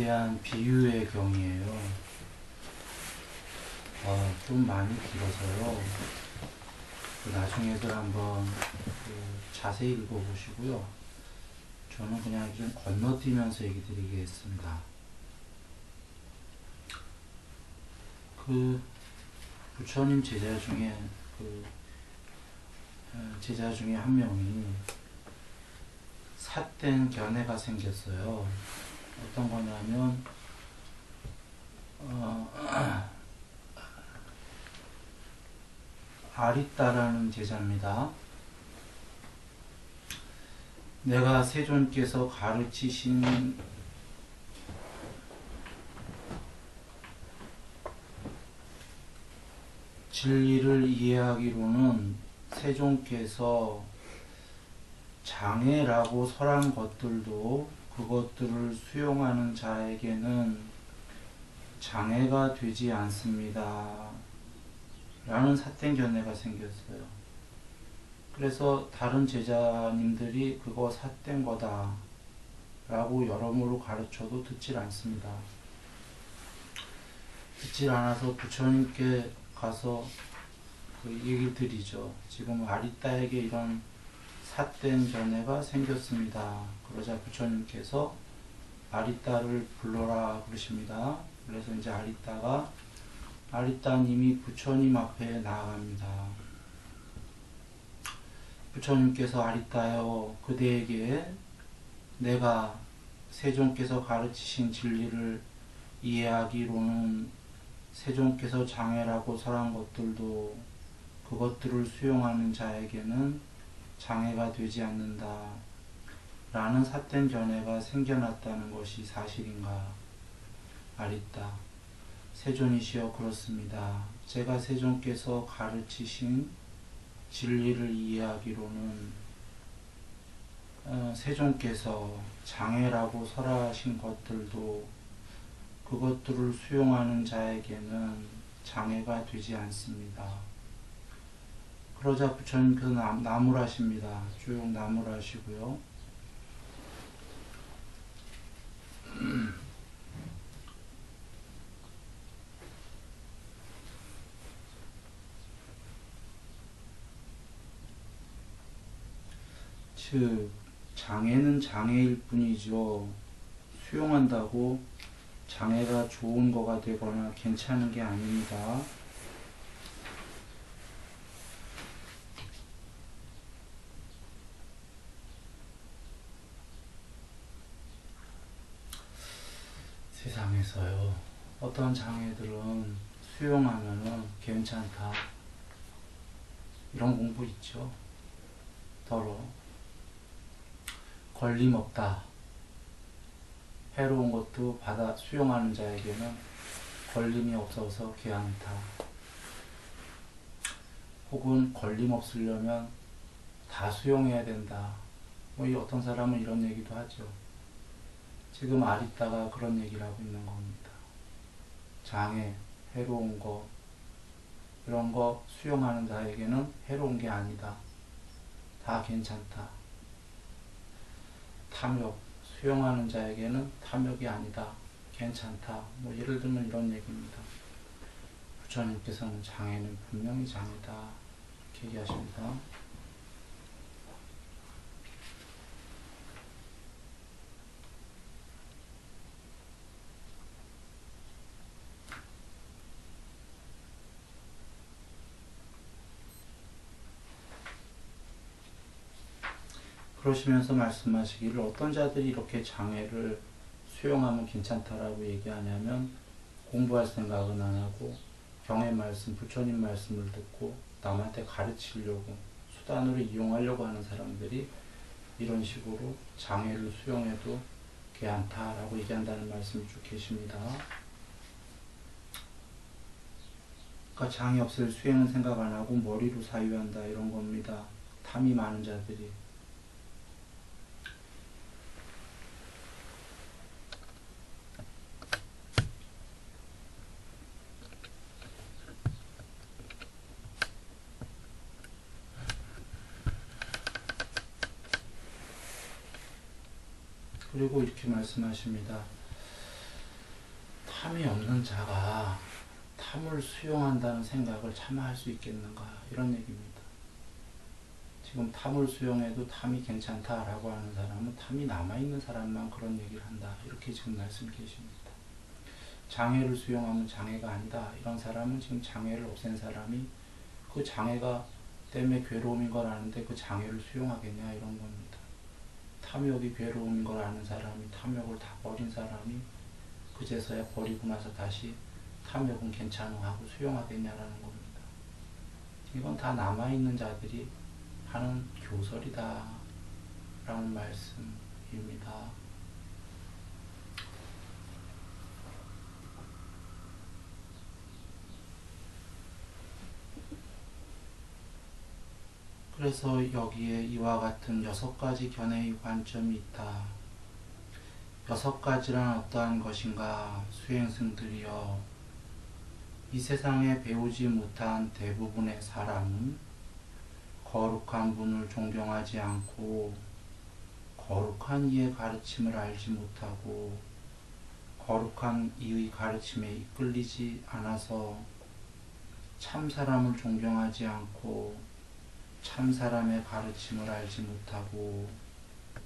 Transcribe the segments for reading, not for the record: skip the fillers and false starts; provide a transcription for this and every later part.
대한 비유의 경이에요. 좀 많이 길어서요. 나중에도 한번 자세히 읽어보시고요. 저는 그냥 좀 건너뛰면서 얘기 드리겠습니다. 부처님 제자 중에 한 명이 삿된 견해가 생겼어요. 어떤 거냐면 아리따라는 제자입니다. 내가 세존께서 가르치신 진리를 이해하기로는 세존께서 장애라고 설한 것들도 그것들을 수용하는 자에게는 장애가 되지 않습니다. 라는 삿된 견해가 생겼어요. 그래서 다른 제자님들이 그거 삿된 거다 라고 여러모로 가르쳐도 듣질 않습니다. 듣질 않아서 부처님께 가서 얘기를 드리죠. 지금 아리따에게 이런 삿된 견해가 생겼습니다. 그러자 부처님께서 아리따를 불러라 그러십니다. 그래서 이제 아리따님이 부처님 앞에 나아갑니다. 부처님께서 아리따여, 그대에게 내가 세존께서 가르치신 진리를 이해하기로는 세존께서 장애라고 설한 것들도 그것들을 수용하는 자에게는 장애가 되지 않는다 라는 삿된 견해가 생겨났다는 것이 사실인가? 아리따, 세존이시여, 그렇습니다. 제가 세존께서 가르치신 진리를 이해하기로는 세존께서 장애라고 설하신 것들도 그것들을 수용하는 자에게는 장애가 되지 않습니다. 그러자 부처님께서 나무라십니다. 쭉 나무라시고요. 즉 장애는 장애일 뿐이죠. 수용한다고 장애가 좋은 거가 되거나 괜찮은 게 아닙니다. 세상에서요, 어떤 장애들은 수용하면은 괜찮다, 이런 공부 있죠. 더러 걸림없다, 해로운 것도 수용하는 자에게는 걸림이 없어서 괜찮다. 혹은 걸림없으려면 다 수용해야 된다. 이 어떤 사람은 이런 얘기도 하죠. 지금 아리따가 그런 얘기를 하고 있는 겁니다. 장애, 해로운 거, 이런 거 수용하는 자에게는 해로운 게 아니다. 다 괜찮다. 탐욕, 수용하는 자에게는 탐욕이 아니다. 괜찮다. 예를 들면 이런 얘기입니다. 부처님께서는 장애는 분명히 장애다, 이렇게 얘기하십니다. 그러시면서 말씀하시기를, 어떤 자들이 이렇게 장애를 수용하면 괜찮다라고 얘기하냐면 공부할 생각은 안 하고 경의 말씀, 부처님 말씀을 듣고 남한테 가르치려고 수단으로 이용하려고 하는 사람들이 이런 식으로 장애를 수용해도 괜찮다라고 얘기한다는 말씀이 쭉 계십니다. 그러니까 장애 없을 수행은 생각 안 하고 머리로 사유한다, 이런 겁니다. 탐이 많은 자들이. 그리고 이렇게 말씀하십니다. 탐이 없는 자가 탐을 수용한다는 생각을 차마 할 수 있겠는가, 이런 얘기입니다. 지금 탐을 수용해도 탐이 괜찮다라고 하는 사람은 탐이 남아있는 사람만 그런 얘기를 한다, 이렇게 지금 말씀 계십니다. 장애를 수용하면 장애가 아니다, 이런 사람은 지금 장애를 없앤 사람이 그 장애가 때문에 괴로움인 걸 아는데 그 장애를 수용하겠냐, 이런 겁니다. 탐욕이 괴로움인 걸 아는 사람이, 탐욕을 다 버린 사람이 그제서야 버리고 나서 다시 탐욕은 괜찮아 하고 수용하겠냐라는 겁니다. 이건 다 남아있는 자들이 하는 교설이다 라는 말씀입니다. 그래서 여기에 이와 같은 6가지 견해의 관점이 있다. 6가지란 어떠한 것인가? 수행승들이여, 이 세상에 배우지 못한 대부분의 사람은 거룩한 분을 존경하지 않고 거룩한 이의 가르침을 알지 못하고 거룩한 이의 가르침에 이끌리지 않아서 참 사람을 존경하지 않고 참 사람의 가르침을 알지 못하고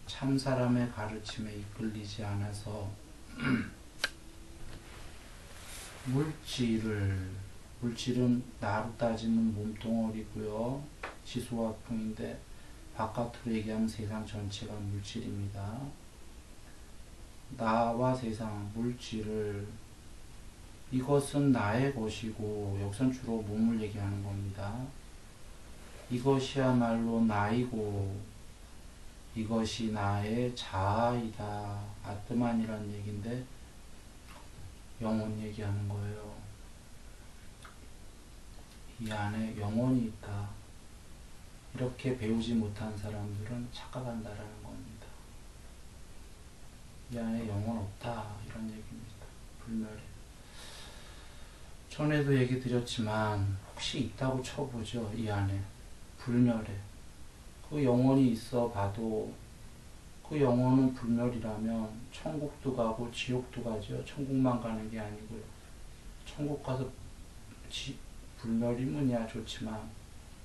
참 사람의 가르침에 이끌리지 않아서 물질은 나로 따지면 몸뚱어리고요, 지수화풍인데 바깥으로 얘기하면 세상 전체가 물질입니다. 나와 세상, 물질을 이것은 나의 것이고, 여기선 주로 몸을 얘기하는 겁니다. 이것이야말로 나이고 이것이 나의 자아이다, 아트만이라는 얘기인데 영혼 얘기하는 거예요. 이 안에 영혼이 있다, 이렇게 배우지 못한 사람들은 착각한다라는 겁니다. 이 안에 영혼 없다, 이런 얘기입니다. 불멸해. 전에도 얘기 드렸지만 혹시 있다고 쳐보죠. 이 안에 불멸해. 그 영혼이 있어 봐도 그 영혼은 불멸이라면 천국도 가고 지옥도 가죠. 천국만 가는 게 아니고요. 천국 가서 불멸이면야 좋지만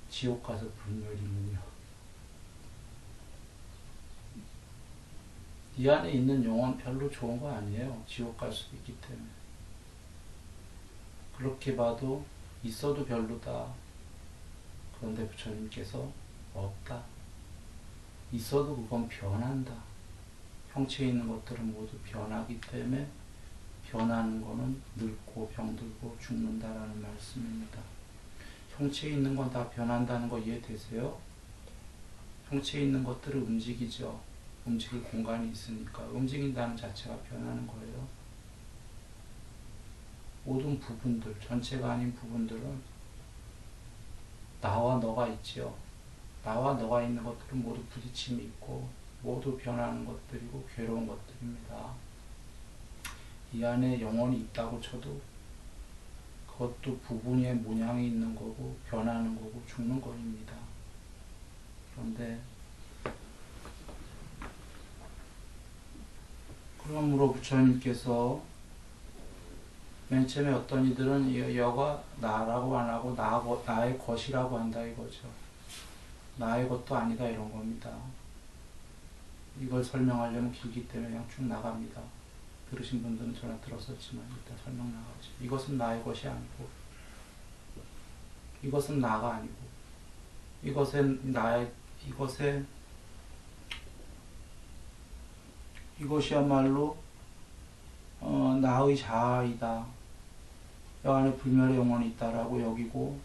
지옥 가서 불멸이면요. 이 안에 있는 영혼 별로 좋은 거 아니에요. 지옥 갈 수도 있기 때문에. 그렇게 봐도 있어도 별로다. 그런데 부처님께서 없다. 있어도 그건 변한다. 형체에 있는 것들은 모두 변하기 때문에 변하는 거는 늙고 병들고 죽는다라는 말씀입니다. 형체에 있는 건 다 변한다는 거 이해되세요? 형체에 있는 것들은 움직이죠. 움직일 공간이 있으니까 움직인다는 자체가 변하는 거예요. 모든 부분들, 전체가 아닌 부분들은 나와 너가 있지요. 나와 너가 있는 것들은 모두 부딪힘이 있고 모두 변하는 것들이고 괴로운 것들입니다. 이 안에 영혼이 있다고 쳐도 그것도 부분의 모양이 있는 거고 변하는 거고 죽는 것입니다. 그런데 그러므로 부처님께서 맨 처음에 어떤 이들은 여가 나라고 안 하고 나의 것이라고 한다 이거죠. 나의 것도 아니다 이런 겁니다. 이걸 설명하려면 길기 때문에 그냥 쭉 나갑니다. 들으신 분들은 전에 들었었지만 일단 설명 나가죠. 이것은 나의 것이 아니고 이것은 나가 아니고 이것이야말로 나의 자아이다. 여 안에 불멸의 영혼이 있다라고 여기고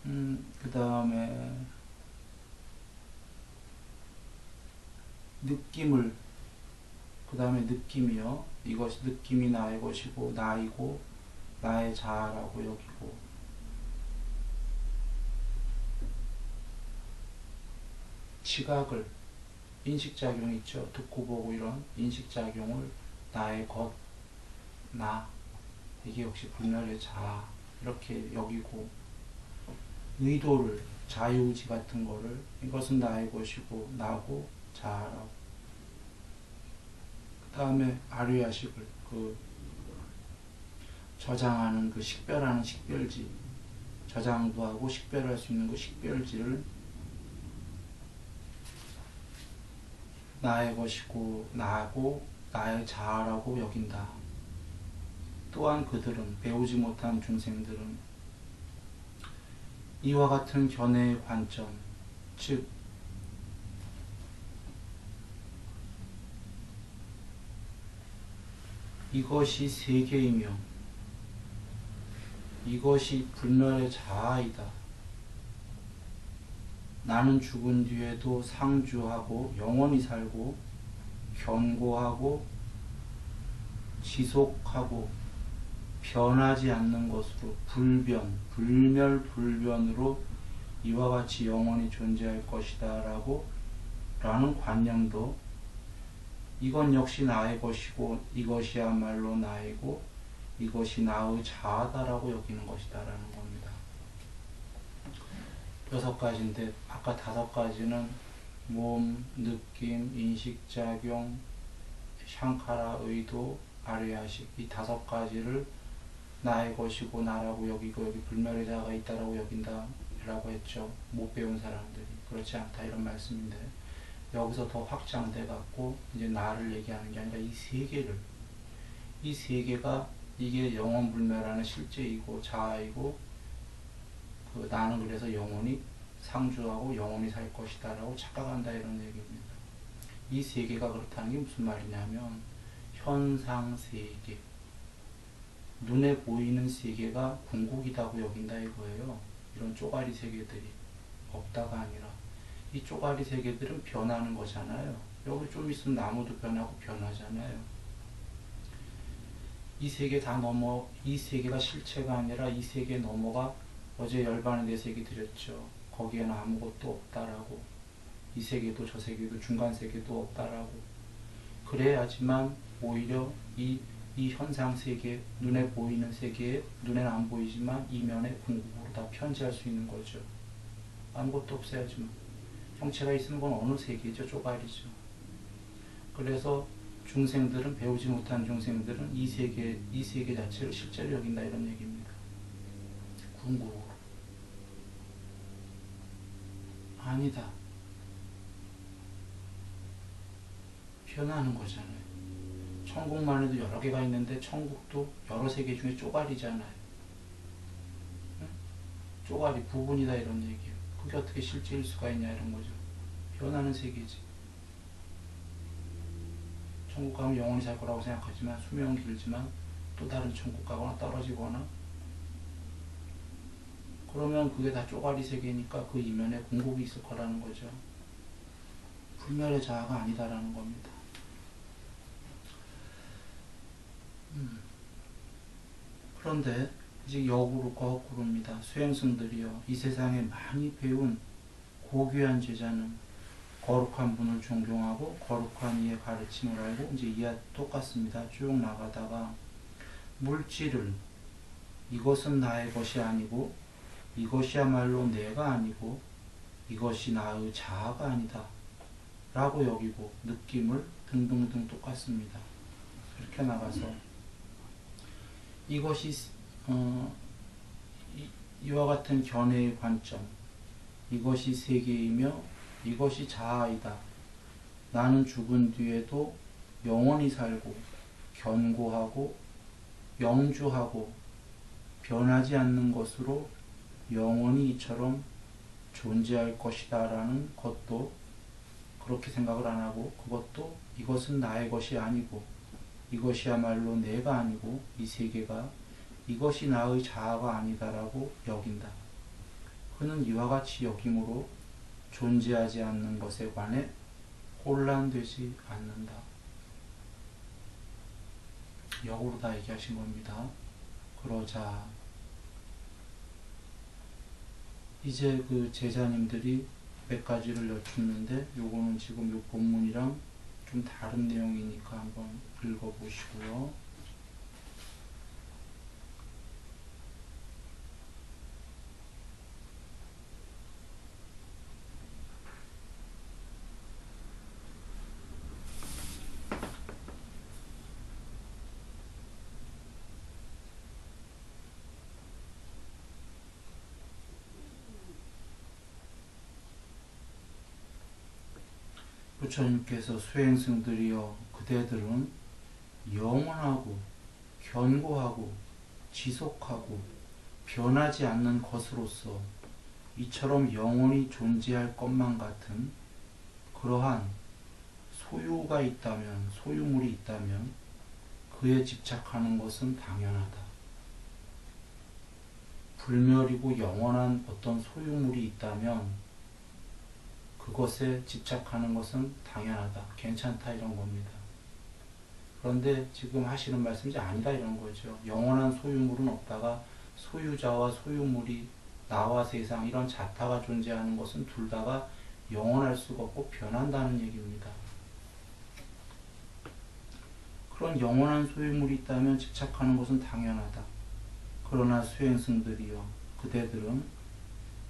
그 다음에 그 다음에 느낌이요. 이것이 느낌이 나의 것이고 나이고 나의 자아라고 여기고 지각을 인식작용 있죠. 듣고 보고 이런 인식작용을 나의 것, 나 이게 역시 불멸의 자아 이렇게 여기고 의도를 자유의지 같은 거를 이것은 나의 것이고 나고 자아라고 그 다음에 아류야식을 그 저장하는 그 식별하는 식별지, 저장도 하고 식별할 수 있는 그 식별지를 나의 것이고 나고 나의 자아라고 여긴다. 또한 그들은, 배우지 못한 중생들은 이와 같은 견해의 관점, 즉 이것이 세계이며 이것이 불멸의 자아이다. 나는 죽은 뒤에도 상주하고 영원히 살고 견고하고 지속하고 변하지 않는 것으로 불멸불변으로 이와 같이 영원히 존재할 것이다 라는 관념도 이건 역시 나의 것이고 이것이야말로 나이고 이것이 나의 자아다라고 여기는 것이다 라는 겁니다. 6가지인데 아까 5가지는 몸, 느낌, 인식작용, 샹카라, 의도, 아리야식 이 5가지를 나의 것이고 나라고 여기고 여기 불멸의 자아가 있다라고 여긴다 라고 했죠. 못 배운 사람들이. 그렇지 않다 이런 말씀인데 여기서 더 확장돼 갖고 이제 나를 얘기하는 게 아니라 이 세계를, 이 세계가 이게 영원불멸하는 실제이고 자아이고 그 나는 그래서 영원히 상주하고 영원히 살 것이다 라고 착각한다 이런 얘기입니다. 이 세계가 그렇다는 게 무슨 말이냐면 현상세계, 눈에 보이는 세계가 궁극이다고 여긴다 이거예요. 이런 쪼가리 세계들이 없다가 아니라 이 쪼가리 세계들은 변하는 거잖아요. 여기 좀 있으면 나무도 변하고 변하잖아요. 이 세계 다 넘어, 이 세계가 실체가 아니라 이 세계 넘어가 어제 열반에 대해서 얘기 드렸죠. 거기에는 아무것도 없다라고. 이 세계도 저 세계도 중간 세계도 없다라고. 그래야지만 오히려 이 현상 세계, 눈에 보이는 세계에 눈에는 안 보이지만 이면에 궁극으로 다 편지할 수 있는 거죠. 아무것도 없어야지만. 형체가 있으면 그건 어느 세계죠? 쪼가리죠. 그래서 중생들은, 배우지 못한 중생들은 이 세계 자체를 실제로 여긴다 이런 얘기입니다. 궁극으로. 아니다. 변하는 거잖아요. 천국만 해도 여러 개가 있는데 천국도 여러 세계 중에 쪼가리잖아요. 응? 쪼가리 부분이다 이런 얘기예요. 그게 어떻게 실제일 수가 있냐 이런 거죠. 변하는 세계지. 천국 가면 영원히 살 거라고 생각하지만 수명은 길지만 또 다른 천국 가거나 떨어지거나 그러면 그게 다 쪼가리 세계니까 그 이면에 궁극이 있을 거라는 거죠. 불멸의 자아가 아니다라는 겁니다. 그런데 이제 역으로 거꾸로입니다. 수행승들이요. 이 세상에 많이 배운 고귀한 제자는 거룩한 분을 존경하고 거룩한 이의 가르침을 알고 이제 이와 똑같습니다. 쭉 나가다가 물질을 이것은 나의 것이 아니고 이것이야말로 내가 아니고 이것이 나의 자아가 아니다 라고 여기고 느낌을 등등등 똑같습니다. 이렇게 나가서 이것이 이와 같은 견해의 관점, 이것이 세계이며 이것이 자아이다. 나는 죽은 뒤에도 영원히 살고 견고하고 영주하고 변하지 않는 것으로 영원히 이처럼 존재할 것이다 라는 것도 그렇게 생각을 안 하고 그것도 이것은 나의 것이 아니고 이것이야말로 내가 아니고 이 세계가 이것이 나의 자아가 아니다라고 여긴다. 그는 이와 같이 여김으로 존재하지 않는 것에 관해 혼란되지 않는다. 역으로 다 얘기하신 겁니다. 그러자 이제 그 제자님들이 몇 가지를 여쭙는데 요거는 지금 요 본문이랑 좀 다른 내용이니까 한번 읽어보시고요. 부처님께서 수행승들이여 그대들은 영원하고 견고하고 지속하고 변하지 않는 것으로서 이처럼 영원히 존재할 것만 같은 그러한 소유가 있다면, 소유물이 있다면 그에 집착하는 것은 당연하다. 불멸이고 영원한 어떤 소유물이 있다면 그것에 집착하는 것은 당연하다. 괜찮다 이런 겁니다. 그런데 지금 하시는 말씀이 아니다 이런 거죠. 영원한 소유물은 없다가 소유자와 소유물이 나와 세상 이런 자타가 존재하는 것은 둘 다가 영원할 수가 없고 변한다는 얘기입니다. 그런 영원한 소유물이 있다면 집착하는 것은 당연하다. 그러나 수행승들이여 그대들은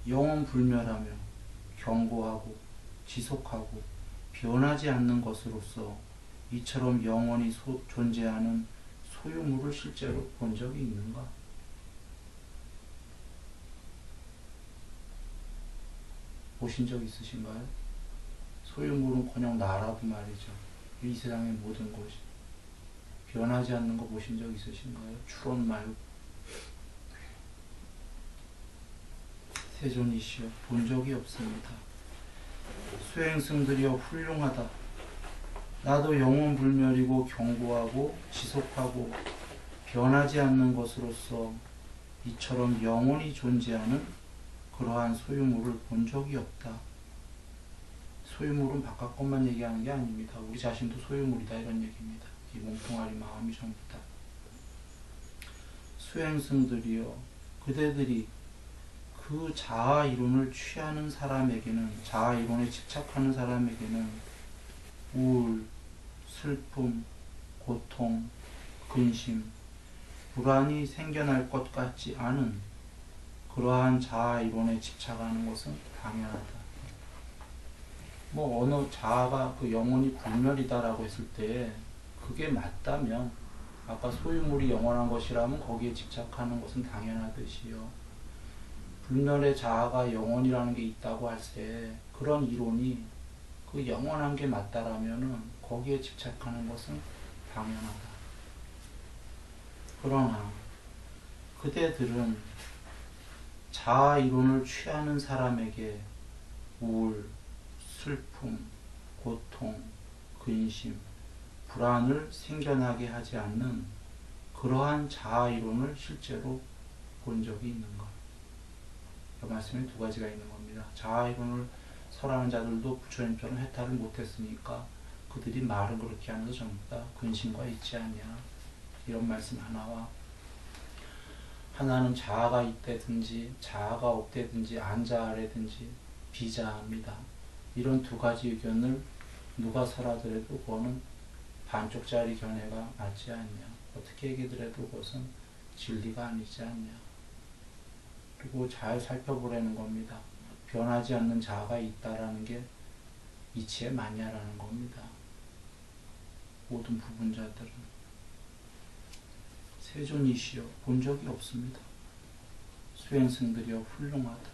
영원불멸하며 견고하고 지속하고 변하지 않는 것으로서 이처럼 영원히 존재하는 소유물을 실제로 본 적이 있는가? 보신 적 있으신가요? 소유물은커녕 나라도 말이죠. 이 세상의 모든 것이 변하지 않는 거 보신 적 있으신가요? 추론 말고. 세존이시여 본 적이 없습니다. 수행승들이여 훌륭하다. 나도 영원불멸이고 견고하고 지속하고 변하지 않는 것으로서 이처럼 영원히 존재하는 그러한 소유물을 본 적이 없다. 소유물은 바깥 것만 얘기하는 게 아닙니다. 우리 자신도 소유물이다 이런 얘기입니다. 이 몸뚱아리 마음이 전부 다. 수행승들이여 그대들이 그 자아 이론을 취하는 사람에게는, 자아 이론에 집착하는 사람에게는 우울, 슬픔, 고통, 근심, 불안이 생겨날 것 같지 않은 그러한 자아 이론에 집착하는 것은 당연하다. 뭐 어느 자아가 그 영원히 불멸이다라고 했을 때 그게 맞다면, 아까 소유물이 영원한 것이라면 거기에 집착하는 것은 당연하듯이요. 불멸의 자아가 영원이라는 게 있다고 할 때 그런 이론이 그 영원한 게 맞다라면은 거기에 집착하는 것은 당연하다. 그러나 그대들은 자아 이론을 취하는 사람에게 우울, 슬픔, 고통, 근심, 불안을 생겨나게 하지 않는 그러한 자아 이론을 실제로 본 적이 있는가? 그 말씀에 두 가지가 있는 겁니다. 자아 이론을 설하는 자들도 부처님처럼 해탈을 못했으니까 그들이 말은 그렇게 하면서 전부 다 근심과 있지 않냐 이런 말씀 하나와, 하나는 자아가 있다든지 자아가 없다든지 안자아래든지 비자합니다. 이런 두 가지 의견을 누가 설하더라도 그거는 반쪽짜리 견해가 맞지 않냐, 어떻게 얘기더라도 그것은 진리가 아니지 않냐. 그리고 잘 살펴보라는 겁니다. 변하지 않는 자아가 있다라는 게 이치에 맞냐라는 겁니다. 모든 부분자들은. 세존이시여 본 적이 없습니다. 수행승들이여 훌륭하다.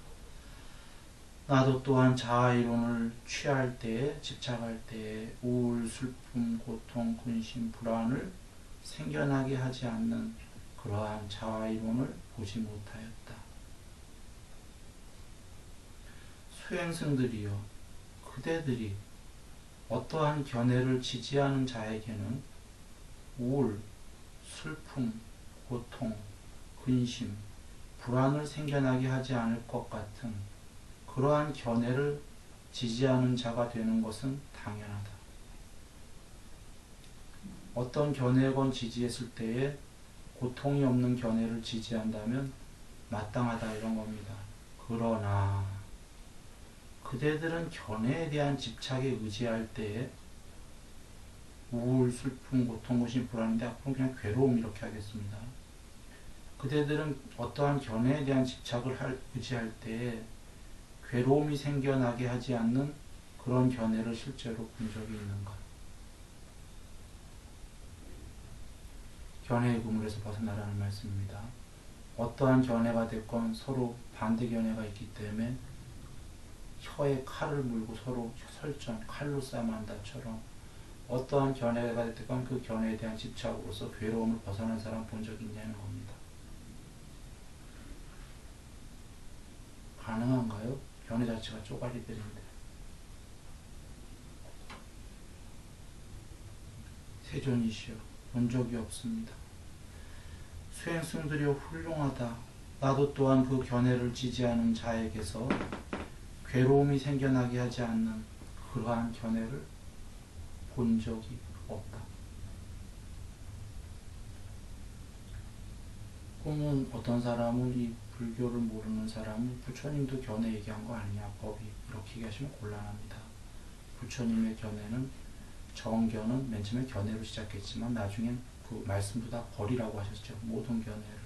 나도 또한 자아 이론을 취할 때에, 집착할 때에 우울, 슬픔, 고통, 근심, 불안을 생겨나게 하지 않는 그러한 자아 이론을 보지 못하였다. 수행승들이여 그대들이 어떠한 견해를 지지하는 자에게는 우울, 슬픔, 고통, 근심, 불안을 생겨나게 하지 않을 것 같은 그러한 견해를 지지하는 자가 되는 것은 당연하다. 어떤 견해건 지지했을 때에 고통이 없는 견해를 지지한다면 마땅하다 이런 겁니다. 그러나 그대들은 견해에 대한 집착에 의지할 때에 우울, 슬픔, 고통, 근심, 불안인데 앞으로 그냥 괴로움 이렇게 하겠습니다. 그대들은 어떠한 견해에 대한 집착을 의지할 때에 괴로움이 생겨나게 하지 않는 그런 견해를 실제로 본 적이 있는가? 견해의 그물에서 벗어나라는 말씀입니다. 어떠한 견해가 됐건 서로 반대 견해가 있기 때문에 혀에 칼을 물고 서로 설전, 칼로 싸움한다처럼 어떠한 견해가 됐든 그 견해에 대한 집착으로서 괴로움을 벗어난 사람 본 적 있냐는 겁니다. 가능한가요? 견해 자체가 쪼가리들인데. 세존이시여, 본 적이 없습니다. 수행승들이여 훌륭하다. 나도 또한 그 견해를 지지하는 자에게서 괴로움이 생겨나게 하지 않는 그러한 견해를 본 적이 없다. 그러면 어떤 사람은 이 불교를 모르는 사람은 부처님도 견해 얘기한 거 아니냐, 법이 이렇게 얘기하시면 곤란합니다. 부처님의 견해는 정견은 맨 처음에 견해로 시작했지만 나중엔 그 말씀도 다 벌이라고 하셨죠. 모든 견해를.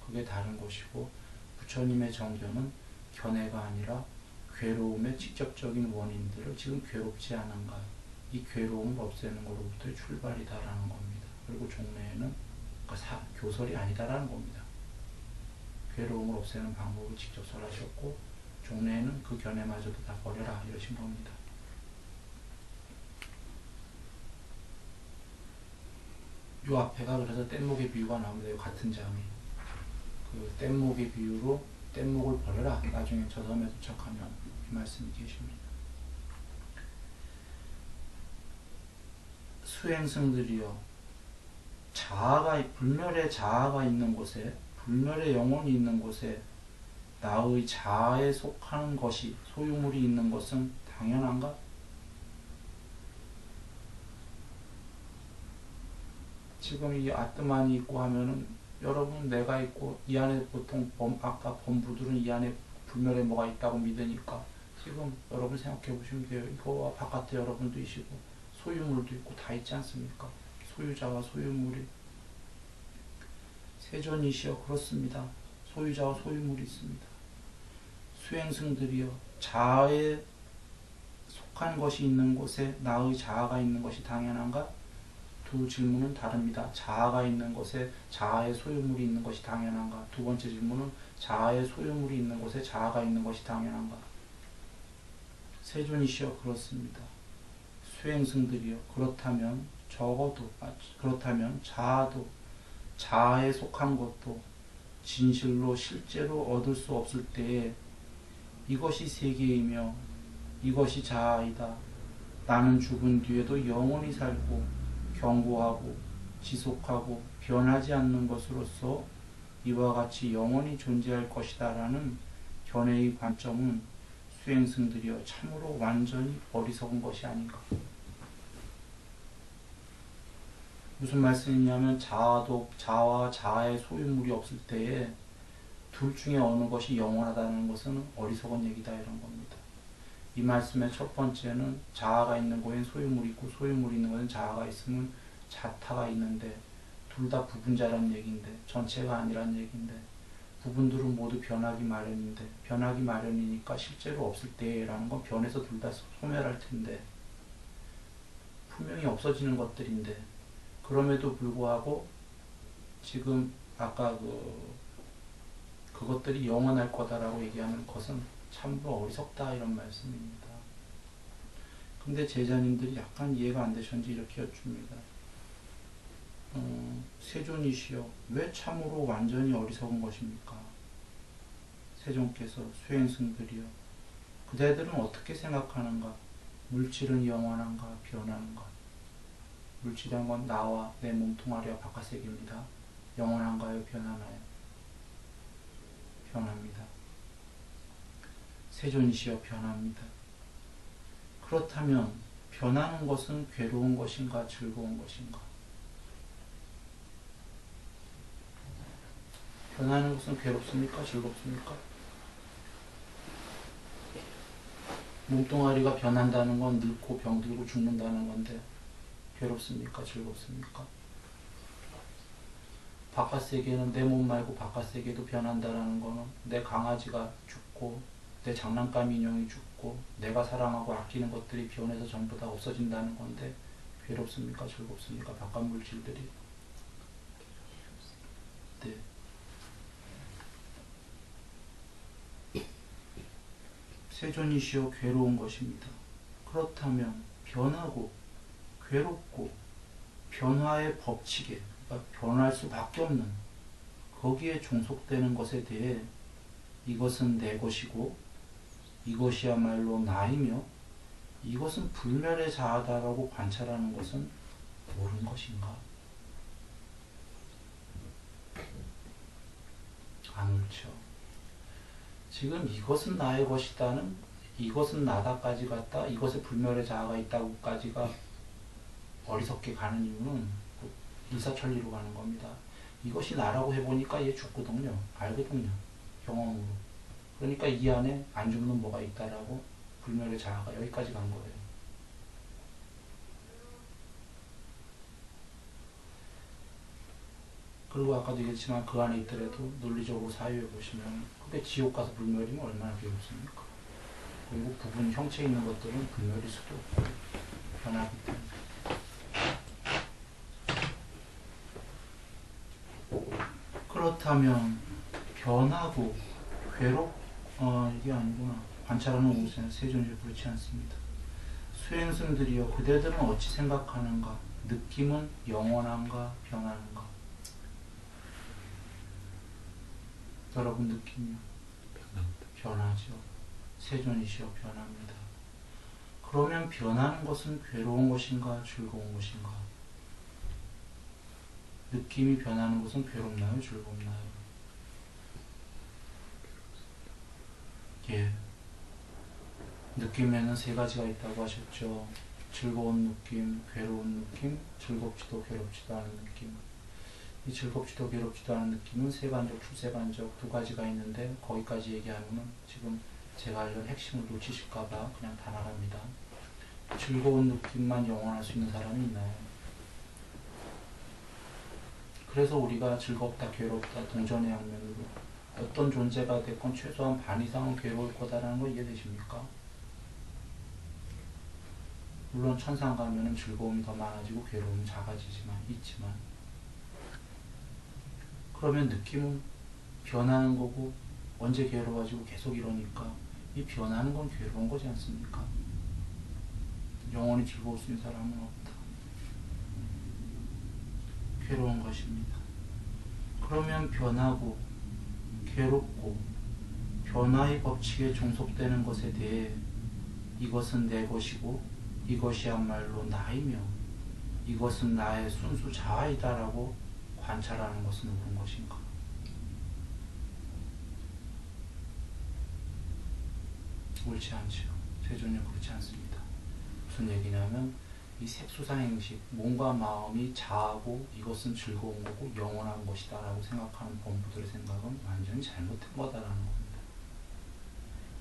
그게 다른 것이고 부처님의 정견은 견해가 아니라 괴로움의 직접적인 원인들을 지금 괴롭지 않은가, 이 괴로움을 없애는 것로부터의 출발이다라는 겁니다. 그리고 종래에는 교설이 아니다라는 겁니다. 괴로움을 없애는 방법을 직접 설하셨고 종래에는 그 견해마저도 다 버려라 이러신 겁니다. 요 앞에가 그래서 뗏목의 비유가 나옵니다. 요 같은 장에 그 뗏목의 비유로 뗏목을 버려라, 나중에 저 섬에 도착하면 이 말씀이 계십니다. 수행승들이여, 불멸의 자아가 있는 곳에, 불멸의 영혼이 있는 곳에 나의 자아에 속하는 것이, 소유물이 있는 것은 당연한가? 지금 이 아트만이 있고 하면은 여러분 내가 있고 이 안에 보통 아까 범부들은 이 안에 불멸에 뭐가 있다고 믿으니까 지금 여러분 생각해 보시면 돼요. 이거와 바깥에 여러분도 있고 소유물도 있고 다 있지 않습니까? 소유자와 소유물이. 세존이시여 그렇습니다. 소유자와 소유물이 있습니다. 수행승들이여, 자아에 속한 것이 있는 곳에 나의 자아가 있는 것이 당연한가? 두 질문은 다릅니다. 자아가 있는 곳에 자아의 소유물이 있는 것이 당연한가? 두 번째 질문은 자아의 소유물이 있는 곳에 자아가 있는 것이 당연한가? 세존이시여 그렇습니다. 수행승들이여 그렇다면 그렇다면 자아도, 자아에 속한 것도 진실로 실제로 얻을 수 없을 때에 이것이 세계이며 이것이 자아이다, 나는 죽은 뒤에도 영원히 살고 견고하고 지속하고 변하지 않는 것으로서 이와 같이 영원히 존재할 것이다 라는 견해의 관점은 수행승들이여 참으로 완전히 어리석은 것이 아닌가. 무슨 말씀이냐면 자아와 자아의 소유물이 없을 때에 둘 중에 어느 것이 영원하다는 것은 어리석은 얘기다 이런 겁니다. 이 말씀의 첫 번째는 자아가 있는 곳엔 소유물이 있고 소유물이 있는 곳엔 자아가 있으면 자타가 있는데 둘 다 부분자라는 얘기인데, 전체가 아니란 얘기인데, 부분들은 모두 변하기 마련인데 변하기 마련이니까 실제로 없을 때라는 건 변해서 둘 다 소멸할 텐데 분명히 없어지는 것들인데, 그럼에도 불구하고 지금 아까 그것들이 영원할 거다라고 얘기하는 것은 참으로 어리석다 이런 말씀입니다. 근데 제자님들이 약간 이해가 안 되셨는지 이렇게 여쭙니다. 세존이시여 왜 참으로 완전히 어리석은 것입니까? 세존께서 수행승들이여 그대들은 어떻게 생각하는가? 물질은 영원한가 변하는가? 물질이란 건 나와 내 몸통아리와 바깥세계입니다. 영원한가요? 변하나요? 변합니다. 세존이시여 변합니다. 그렇다면 변하는 것은 괴로운 것인가 즐거운 것인가? 변하는 것은 괴롭습니까? 즐겁습니까? 몸뚱아리가 변한다는 건 늙고 병들고 죽는다는 건데 괴롭습니까? 즐겁습니까? 바깥세계는 내 몸 말고 바깥세계도 변한다는 거는 내 강아지가 죽고 내 장난감 인형이 죽고 내가 사랑하고 아끼는 것들이 변해서 전부 다 없어진다는 건데 괴롭습니까? 즐겁습니까? 바깥 물질들이. 네. 세존이시여 괴로운 것입니다. 그렇다면 변하고 괴롭고 변화의 법칙에, 그러니까 변할 수밖에 없는 거기에 종속되는 것에 대해 이것은 내 것이고 이것이야말로 나이며 이것은 불멸의 자아다라고 관찰하는 것은 옳은 것인가? 안 옳죠. 지금 이것은 나의 것이다는, 이것은 나다까지 갔다, 이것에 불멸의 자아가 있다고까지가 어리석게 가는 이유는 일사천리로 가는 겁니다. 이것이 나라고 해보니까 얘 죽거든요. 알거든요. 경험으로. 그러니까 이 안에 안 죽는 뭐가 있다라고 불멸의 자아가 여기까지 간 거예요. 그리고 아까도 얘기했지만 그 안에 있더라도 논리적으로 사유해 보시면 그게 지옥 가서 불멸이면 얼마나 괴롭습니까? 그리고 부분 형체 있는 것들은 불멸일 수도 없고 변하기 때문에. 그렇다면 변하고 이게 아니구나. 관찰하는 우선 세존이 그렇지 않습니다. 수행승들이여 그대들은 어찌 생각하는가? 느낌은 영원한가 변하는가? 여러분 느낌이요? 변하죠. 세존이시여 변합니다. 그러면 변하는 것은 괴로운 것인가 즐거운 것인가? 느낌이 변하는 것은 괴롭나요 즐겁나요? 예. 느낌에는 세 가지가 있다고 하셨죠. 즐거운 느낌, 괴로운 느낌, 즐겁지도 괴롭지도 않은 느낌. 이 즐겁지도 괴롭지도 않은 느낌은 세간적, 출세간적 두 가지가 있는데 거기까지 얘기하면 지금 제가 알려는 핵심을 놓치실까봐 그냥 다 나갑니다. 즐거운 느낌만 영원할 수 있는 사람이 있나요? 그래서 우리가 즐겁다, 괴롭다, 동전의 양면으로 어떤 존재가 됐건 최소한 반 이상은 괴로울 거다라는 거 이해되십니까? 물론 천상 가면은 즐거움이 더 많아지고 괴로움이 있지만 그러면 느낌은 변하는 거고 언제 괴로워지고 계속 이러니까 이 변하는 건 괴로운 거지 않습니까? 영원히 즐거울 수 있는 사람은 없다. 괴로운 것입니다. 그러면 변하고 괴롭고 변화의 법칙에 종속되는 것에 대해 이것은 내 것이고 이것이야말로 나이며 이것은 나의 순수 자아이다라고 관찰하는 것은 옳은 것인가? 옳지 않죠. 세존은 그렇지 않습니다. 무슨 얘기냐면 이 색수상행식, 몸과 마음이 자아고 이것은 즐거운 거고 영원한 것이다 라고 생각하는 본부들의 생각은 완전히 잘못된 거다라는 겁니다.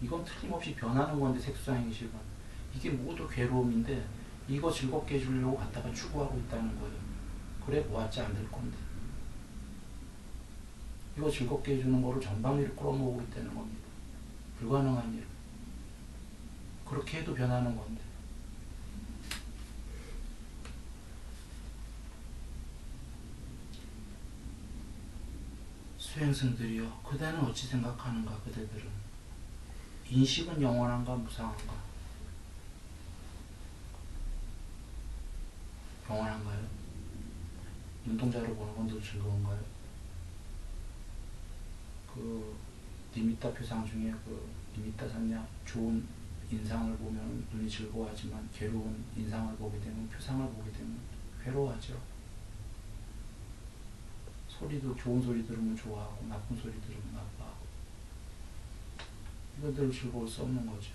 이건 틀림없이 변하는 건데 색수상행식은 이게 모두 괴로움인데 이거 즐겁게 해주려고 갖다가 추구하고 있다는 거예요. 그래 모았지 않을 건데 이거 즐겁게 해주는 거를 전방위로 끌어모으고 있다는 겁니다. 불가능한 일. 그렇게 해도 변하는 건데 수행승들이여 그대는 어찌 생각하는가? 그대들은 인식은 영원한가 무상한가? 영원한가요? 눈동자를 보는 건 더 즐거운가요? 그 니미타 표상 중에 그 니미타 산냐 좋은 인상을 보면 눈이 즐거워하지만 괴로운 인상을 보게 되면 표상을 보게 되면 괴로워하죠. 소리도 좋은 소리 들으면 좋아하고 나쁜 소리 들으면 나빠하고 이것들을 즐거울 수 없는 거죠.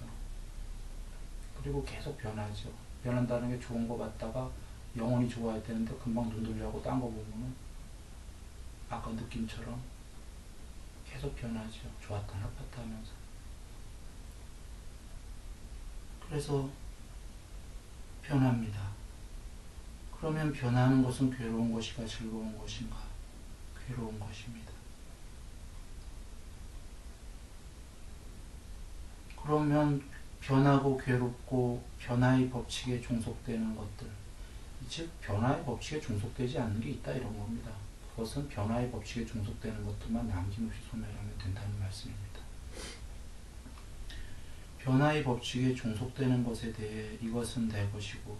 그리고 계속 변하죠. 변한다는 게 좋은 거 같다가 영원히 좋아야 되는데 금방 눈 돌려하고 딴 거 보면은 아까 느낌처럼 계속 변하죠. 좋았다 나빴다 하면서. 그래서 변합니다. 그러면 변하는 것은 괴로운 것인가 즐거운 것인가? 괴로운 것입니다. 그러면 변하고 괴롭고 변화의 법칙에 종속되는 것들, 즉 변화의 법칙에 종속되지 않는 게 있다 이런 겁니다. 그것은 변화의 법칙에 종속되는 것들만 남김없이 소멸하면 된다는 말씀입니다. 변화의 법칙에 종속되는 것에 대해 이것은 내 것이고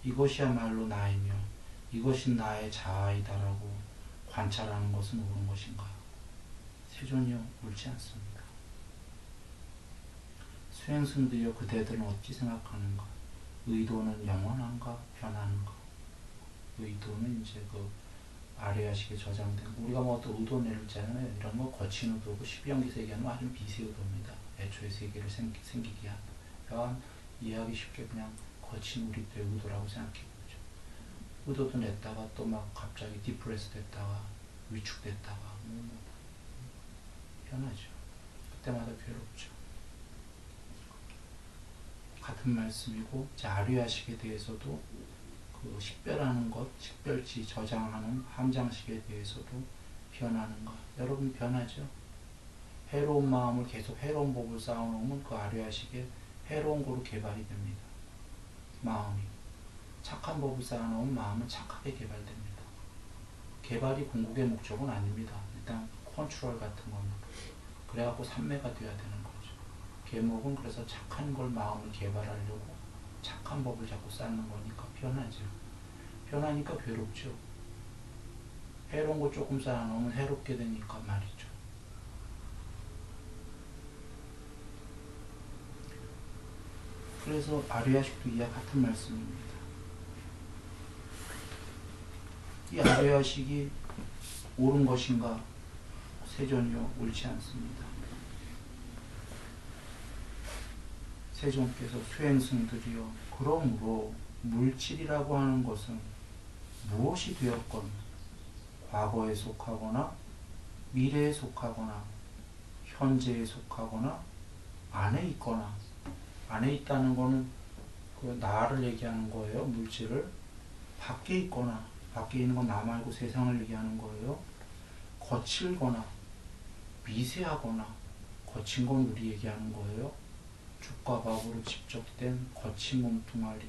이것이야말로 나이며 이것이 나의 자아이다라고 관찰하는 것은 옳은 것인가? 세존이여 옳지 않습니다. 수행승들이여 그대들은 어찌 생각하는가? 의도는 영원한가? 변하는가? 의도는 이제 그 아래아식에 저장된 우리가 뭐 또 의도 내잖아요. 이런 거 거친 의도고 12연기 세계는 아주 비세 의도입니다. 애초에 세계를 생기게 한. 약간 이해하기 쉽게 그냥 거친 우리 때 의도라고 생각해보죠. 의도도 냈다가 또 막 갑자기 디프레스 됐다가 위축됐다가 변하죠. 그때마다 괴롭죠. 같은 말씀이고 아류야식에 대해서도 그 식별하는 것, 식별지 저장하는 함장식에 대해서도 변하는 것. 여러분 변하죠? 해로운 마음을 계속 해로운 법을 쌓아놓으면 그 아류야식에 해로운 거로 개발이 됩니다. 마음이. 착한 법을 쌓아놓으면 마음은 착하게 개발됩니다. 개발이 궁극의 목적은 아닙니다. 일단 컨트롤 같은 겁니다. 그래갖고 삼매가 돼야 되는 거죠. 계목은 그래서 착한 걸 마음을 개발하려고 착한 법을 자꾸 쌓는 거니까 변하죠. 변하니까 괴롭죠. 해로운 거 조금 쌓아놓으면 해롭게 되니까 말이죠. 그래서 아류야식도 이와 같은 말씀입니다. 이 아류야식이 옳은 것인가? 세존이요 옳지 않습니다. 세존께서 수행승들이여 그러므로 물질이라고 하는 것은 무엇이 되었건 과거에 속하거나 미래에 속하거나 현재에 속하거나 안에 있거나 안에 있다는 거는 그 나를 얘기하는 거예요. 물질을 밖에 있거나 밖에 있는 건 나 말고 세상을 얘기하는 거예요. 거칠거나 미세하거나 거친 건 우리 얘기하는 거예요. 죽과 밥으로 집적된 거친 몸뚱아리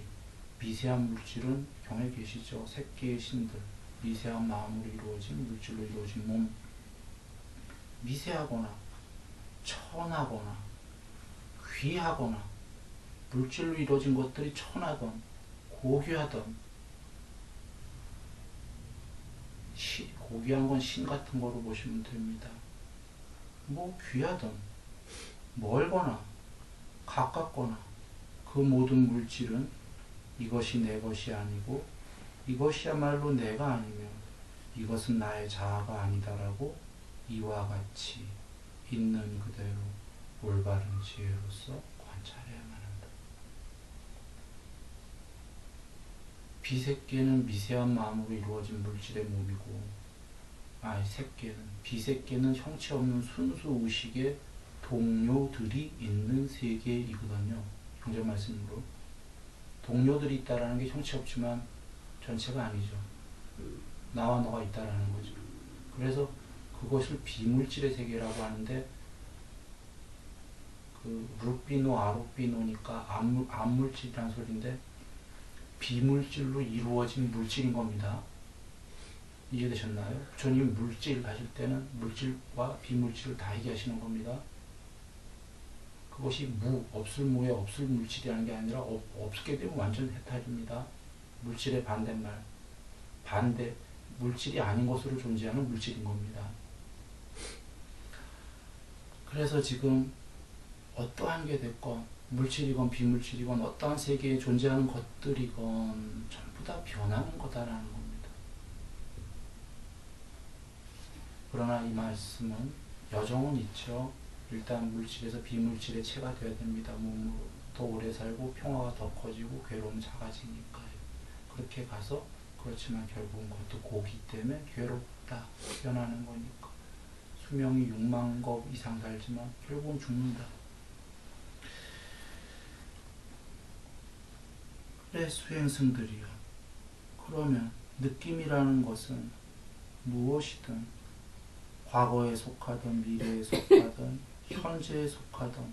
미세한 물질은 경에 계시죠. 새끼의 신들 미세한 마음으로 이루어진 물질로 이루어진 몸 미세하거나 천하거나 귀하거나 물질로 이루어진 것들이 천하던 고귀하던 고귀한 건 신 같은 거로 보시면 됩니다. 뭐 귀하던 멀거나 가깝거나 그 모든 물질은 이것이 내 것이 아니고 이것이야말로 내가 아니면 이것은 나의 자아가 아니다라고 이와 같이 있는 그대로 올바른 지혜로서 관찰해야만 한다. 비새끼는 미세한 마음으로 이루어진 물질의 몸이고 비새끼는 형체 없는 순수 의식의 동료들이 있는 세계이거든요. 경전 말씀으로 동료들이 있다라는 게 형체 없지만 전체가 아니죠. 나와 너가 있다라는 거죠. 그래서 그것을 비물질의 세계라고 하는데 그 룻비노 아룻비노니까 암물질이라는 소리인데 비물질로 이루어진 물질인 겁니다. 이해되셨나요? 부처님 물질 하실 때는 물질과 비물질을 다 얘기하시는 겁니다. 그것이 없을 무에 없을 물질이라는 게 아니라 없게 되면 완전 해탈입니다. 물질의 반대말. 물질이 아닌 것으로 존재하는 물질인 겁니다. 그래서 지금 어떠한 게 됐건 물질이건 비물질이건 어떠한 세계에 존재하는 것들이건 전부 다 변하는 거다라는 겁니다. 그러나 이 말씀은 여정은 있죠. 일단 물질에서 비물질의 체가 되어야 됩니다. 몸으로 더 오래 살고 평화가 더 커지고 괴로움은 작아지니까요. 그렇게 가서 그렇지만 결국은 그것도 고기 때문에 괴롭다. 변하는 거니까. 수명이 6만 것 이상 살지만 결국은 죽는다. 그래 수행승들이요. 그러면 느낌이라는 것은 무엇이든 과거에 속하든 미래에 속하든 현재에 속하든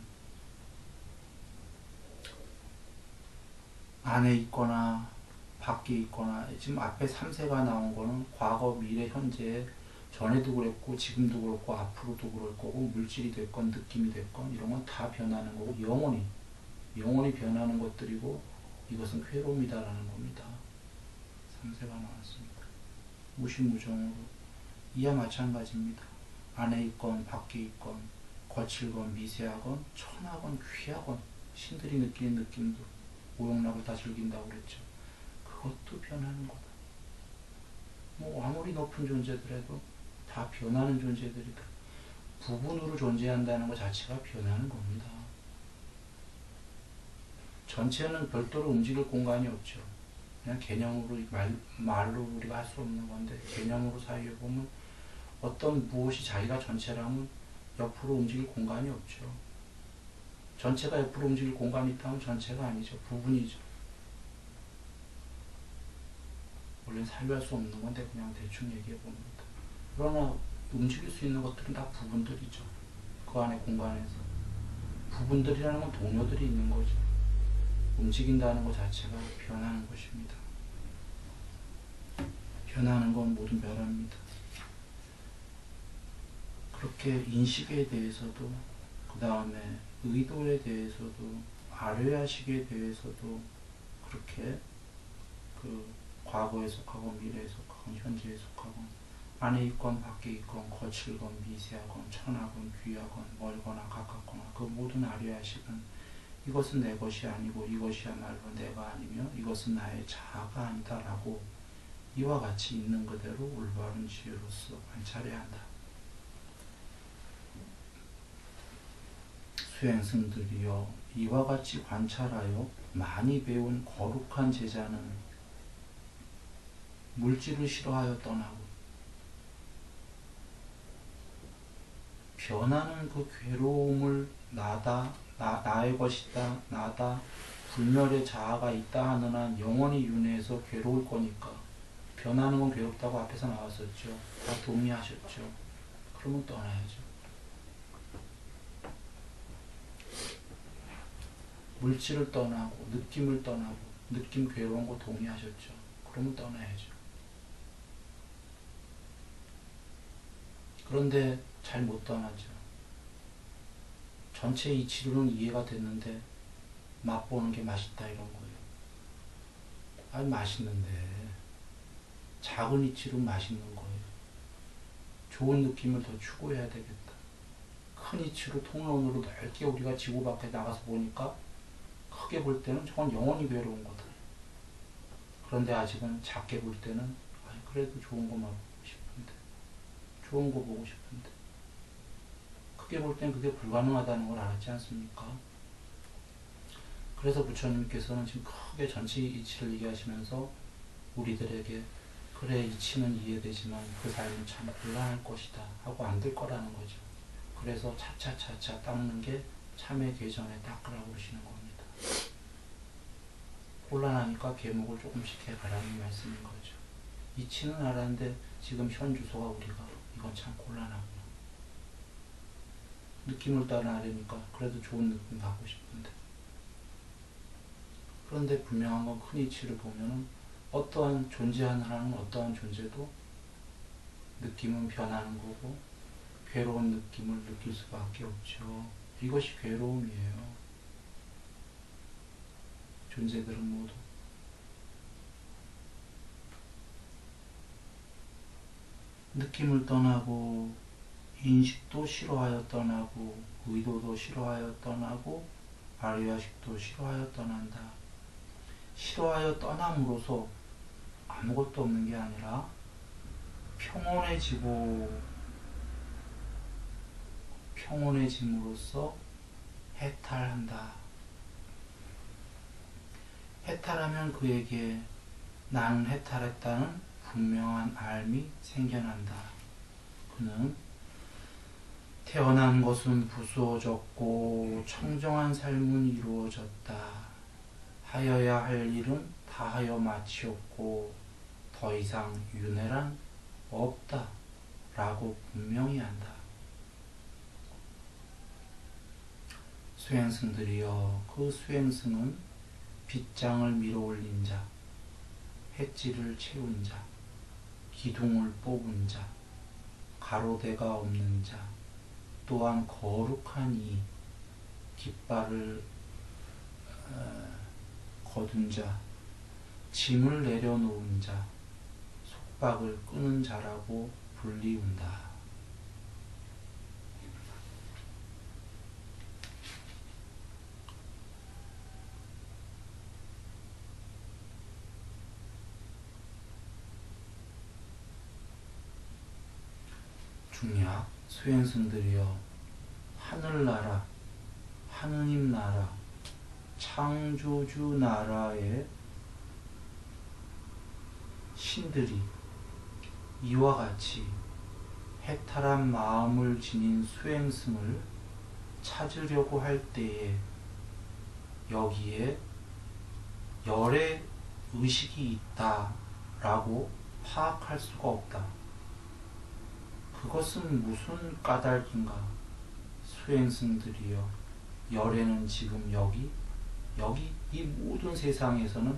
안에 있거나 밖에 있거나 지금 앞에 3세가 나온 거는 과거, 미래, 현재 전에도 그랬고 지금도 그렇고 앞으로도 그럴 거고 물질이 됐건 느낌이 됐건 이런 건 다 변하는 거고 영원히 영원히 변하는 것들이고 이것은 괴로움이다라는 겁니다. 상세가 나왔습니다. 무시무정으로 이와 마찬가지입니다. 안에 있건 밖에 있건 거칠건 미세하건 천하건 귀하건 신들이 느끼는 느낌도 오용락을 다 즐긴다고 그랬죠. 그것도 변하는 거다. 뭐 아무리 높은 존재들에도 다 변하는 존재들이다. 부분으로 존재한다는 것 자체가 변하는 겁니다. 전체는 별도로 움직일 공간이 없죠. 그냥 개념으로 말로 우리가 할 수 없는 건데 개념으로 사유해 보면 어떤 무엇이 자기가 전체라면 옆으로 움직일 공간이 없죠. 전체가 옆으로 움직일 공간이 있다면 전체가 아니죠. 부분이죠. 원래는 사유할 수 없는 건데 그냥 대충 얘기해 봅니다. 그러나 움직일 수 있는 것들은 다 부분들이죠. 그 안에 공간에서. 부분들이라는 건 동료들이 있는 거죠. 움직인다는 것 자체가 변하는 것입니다. 변하는 건 모든 변화입니다. 그렇게 인식에 대해서도 그 다음에 의도에 대해서도 아뢰야식에 대해서도 그렇게 그 과거에 속하고 미래에 속하고 현재에 속하고 안에 있건 밖에 있건 거칠건 미세하건 천하건 귀하건 멀거나 가깝거나 그 모든 아뢰야식은 이것은 내 것이 아니고 이것이야말로 내가 아니며 이것은 나의 자아가 아니다라고 이와 같이 있는 그대로 올바른 지혜로서 관찰해야 한다. 수행승들이여 이와 같이 관찰하여 많이 배운 거룩한 제자는 물질을 싫어하여 떠나고 변하는 그 괴로움을 나의 것이다, 나다, 불멸의 자아가 있다 하는 한 영원히 윤회해서 괴로울 거니까 변하는 건 괴롭다고 앞에서 나왔었죠. 다 동의하셨죠. 그러면 떠나야죠. 물질을 떠나고 느낌을 떠나고 느낌 괴로운 거 동의하셨죠. 그러면 떠나야죠. 그런데 잘 못 떠나죠. 전체 이치로는 이해가 됐는데 맛보는 게 맛있다 이런 거예요. 아니 맛있는데 작은 이치로 맛있는 거예요. 좋은 느낌을 더 추구해야 되겠다. 큰 이치로 통론으로 넓게 우리가 지구 밖에 나가서 보니까 크게 볼 때는 저건 영원히 괴로운 거다. 그런데 아직은 작게 볼 때는 그래도 좋은 것만 보고 싶은데 좋은 거 보고 싶은데 크게 볼 때는 그게 불가능하다는 걸 알았지 않습니까? 그래서 부처님께서는 지금 크게 전체 이치를 얘기하시면서 우리들에게 그래 이치는 이해되지만 그 삶은 참 곤란할 것이다 하고 안 될 거라는 거죠. 그래서 차차차차 닦는 게 참회 개전에 닦으라고 그러시는 겁니다. 곤란하니까 계목을 조금씩 해가라는 말씀인 거죠. 이치는 알았는데 지금 현 주소가 우리가 이건 참 곤란하구나. 느낌을 따라하려니까 그래도 좋은 느낌 갖고 싶은데 그런데 분명한 건 큰 이치를 보면은 어떠한 존재하는 어떠한 존재도 느낌은 변하는 거고 괴로운 느낌을 느낄 수밖에 없죠. 이것이 괴로움이에요. 존재들은 모두 느낌을 떠나고 인식도 싫어하여 떠나고 의도도 싫어하여 떠나고 아뢰야식도 싫어하여 떠난다. 싫어하여 떠남으로써 아무것도 없는 게 아니라 평온해짐으로써 해탈한다. 해탈하면 그에게 나는 해탈했다는 분명한 알미 생겨난다. 그는 태어난 것은 부수어졌고 청정한 삶은 이루어졌다. 하여야 할 일은 다 하여 마치었고 더 이상 윤회란 없다 라고 분명히 한다. 수행승들이여 그 수행승은 빗장을 밀어올린 자, 햇질을 채운 자, 기둥을 뽑은 자, 가로대가 없는 자, 또한 거룩한 이 깃발을 거둔 자, 짐을 내려놓은 자, 속박을 끄는 자라고 불리운다. 중약 수행승들이여, 하늘나라, 하느님 나라, 창조주 나라의 신들이 이와 같이 해탈한 마음을 지닌 수행승을 찾으려고 할 때에 여기에 열의 의식이 있다라고 파악할 수가 없다. 그것은 무슨 까닭인가? 수행승들이여, 열애는 지금 여기 이 모든 세상에서는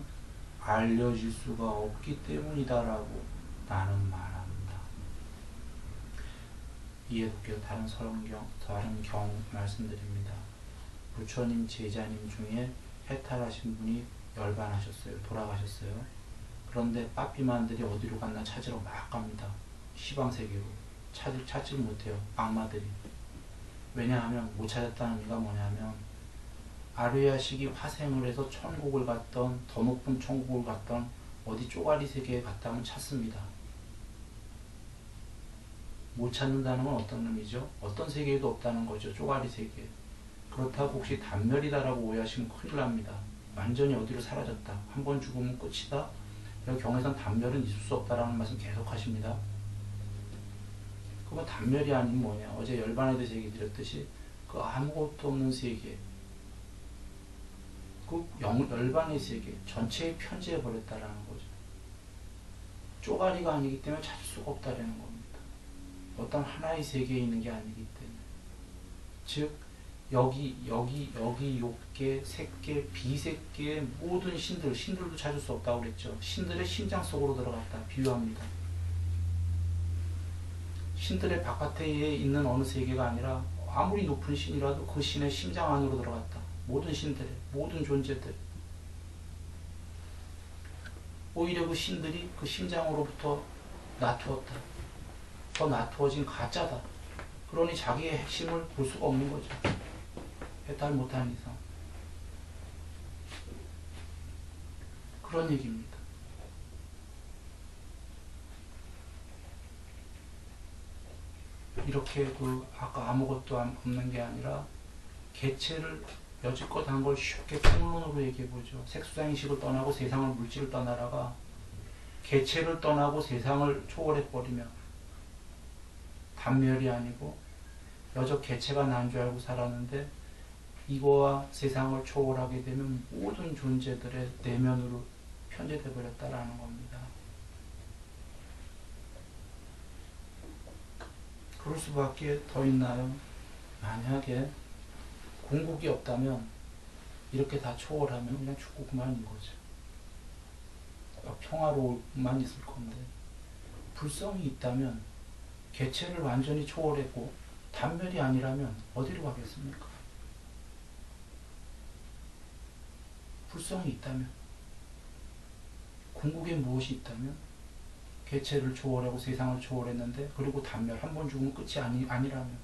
알려질 수가 없기 때문이다라고 나는 말합니다. 이에 돕겨 다른 경우 말씀드립니다. 부처님 제자님 중에 해탈하신 분이 열반하셨어요. 돌아가셨어요. 그런데 빠삐만들이 어디로 갔나 찾으러 막 갑니다. 시방세계로. 찾지 못해요. 악마들이. 왜냐하면 못 찾았다는 의미가 뭐냐면, 아르야식이 화생을 해서 천국을 갔던, 더 높은 천국을 갔던, 어디 쪼가리 세계에 갔다면 찾습니다. 못 찾는다는 건 어떤 의미죠? 어떤 세계에도 없다는 거죠. 쪼가리 세계. 그렇다고 혹시 단멸이다라고 오해하시면 큰일 납니다. 완전히 어디로 사라졌다. 한 번 죽으면 끝이다. 여기 경에선 단멸은 있을 수 없다라는 말씀 계속 하십니다. 그러면 단멸이 아닌 뭐냐? 어제 열반에 대해서 얘기 드렸듯이 그 아무것도 없는 세계, 그 열반의 세계 전체에 편지해 버렸다라는 거죠. 쪼가리가 아니기 때문에 찾을 수가 없다라는 겁니다. 어떤 하나의 세계에 있는 게 아니기 때문에. 즉 여기 욕계, 색계, 비색계의 모든 신들도 찾을 수 없다고 그랬죠. 신들의 심장 속으로 들어갔다 비유합니다. 신들의 바깥에 있는 어느 세계가 아니라 아무리 높은 신이라도 그 신의 심장 안으로 들어갔다. 모든 신들의, 모든 존재들. 오히려 그 신들이 그 심장으로부터 나투었다. 더 나투어진 가짜다. 그러니 자기의 핵심을 볼 수가 없는 거죠. 해탈 못하는 이상. 그런 얘기입니다. 이렇게 아까 아무것도 없는 게 아니라 개체를 여지껏 한 걸 쉽게 평론으로 얘기해보죠. 색수상의식을 떠나고 세상을 물질을 떠나다가 개체를 떠나고 세상을 초월해버리면 단멸이 아니고 여적 개체가 난 줄 알고 살았는데 이거와 세상을 초월하게 되면 모든 존재들의 내면으로 편제돼 버렸다라는 겁니다. 그럴 수밖에 더 있나요? 만약에 궁극이 없다면 이렇게 다 초월하면 그냥 죽고 그만인 거죠. 평화로만 있을 건데, 불성이 있다면 개체를 완전히 초월했고 단멸이 아니라면 어디로 가겠습니까? 불성이 있다면, 궁극에 무엇이 있다면, 개체를 초월하고 세상을 초월했는데 그리고 단멸, 한 번 죽으면 끝이 아니라면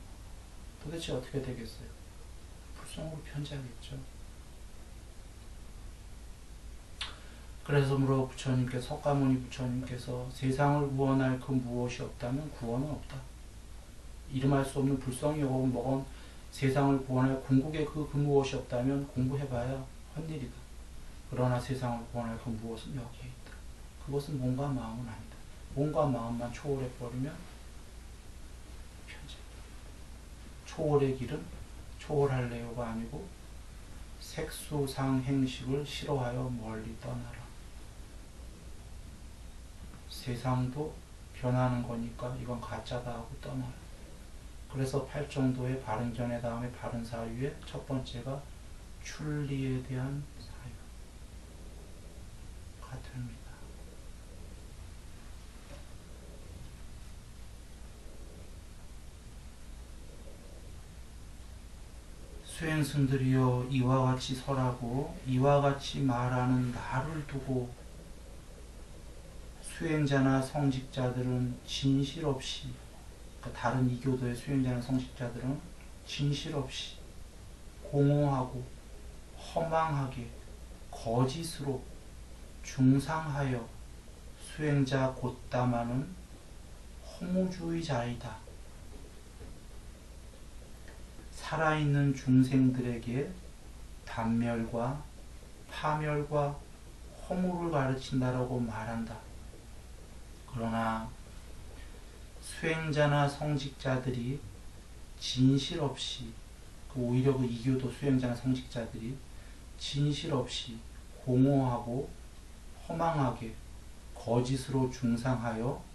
도대체 어떻게 되겠어요? 불성으로 편지하겠죠. 그래서 석가모니 부처님께서 세상을 구원할 그 무엇이 없다면 구원은 없다. 이름할 수 없는 불성이 오건 뭐건 세상을 구원할 궁극의 그 무엇이 없다면 공부해봐야 헛일이다. 그러나 세상을 구원할 그 무엇은 여기에 있다. 그것은 몸과 마음은 아니다. 몸과 마음만 초월해버리면 편지. 초월의 길은 초월할래요가 아니고 색수상행식을 싫어하여 멀리 떠나라. 세상도 변하는 거니까 이건 가짜다 하고 떠나라. 그래서 팔정도의 바른 견해 다음에 바른 사유의 첫 번째가 출리에 대한 사유가 됩니다. 수행승들이여 이와 같이 설하고 이와 같이 말하는 나를 두고 수행자나 성직자들은 진실 없이, 그러니까 다른 이교도의 수행자나 성직자들은 진실 없이 공허하고 허망하게 거짓으로 중상하여 수행자 곧담하는 허무주의자이다. 살아있는 중생들에게 단멸과 파멸과 허무를 가르친다라고 말한다. 그러나 수행자나 성직자들이 진실 없이, 오히려 그 이교도 수행자나 성직자들이 진실 없이 공허하고 허망하게 거짓으로 중상하여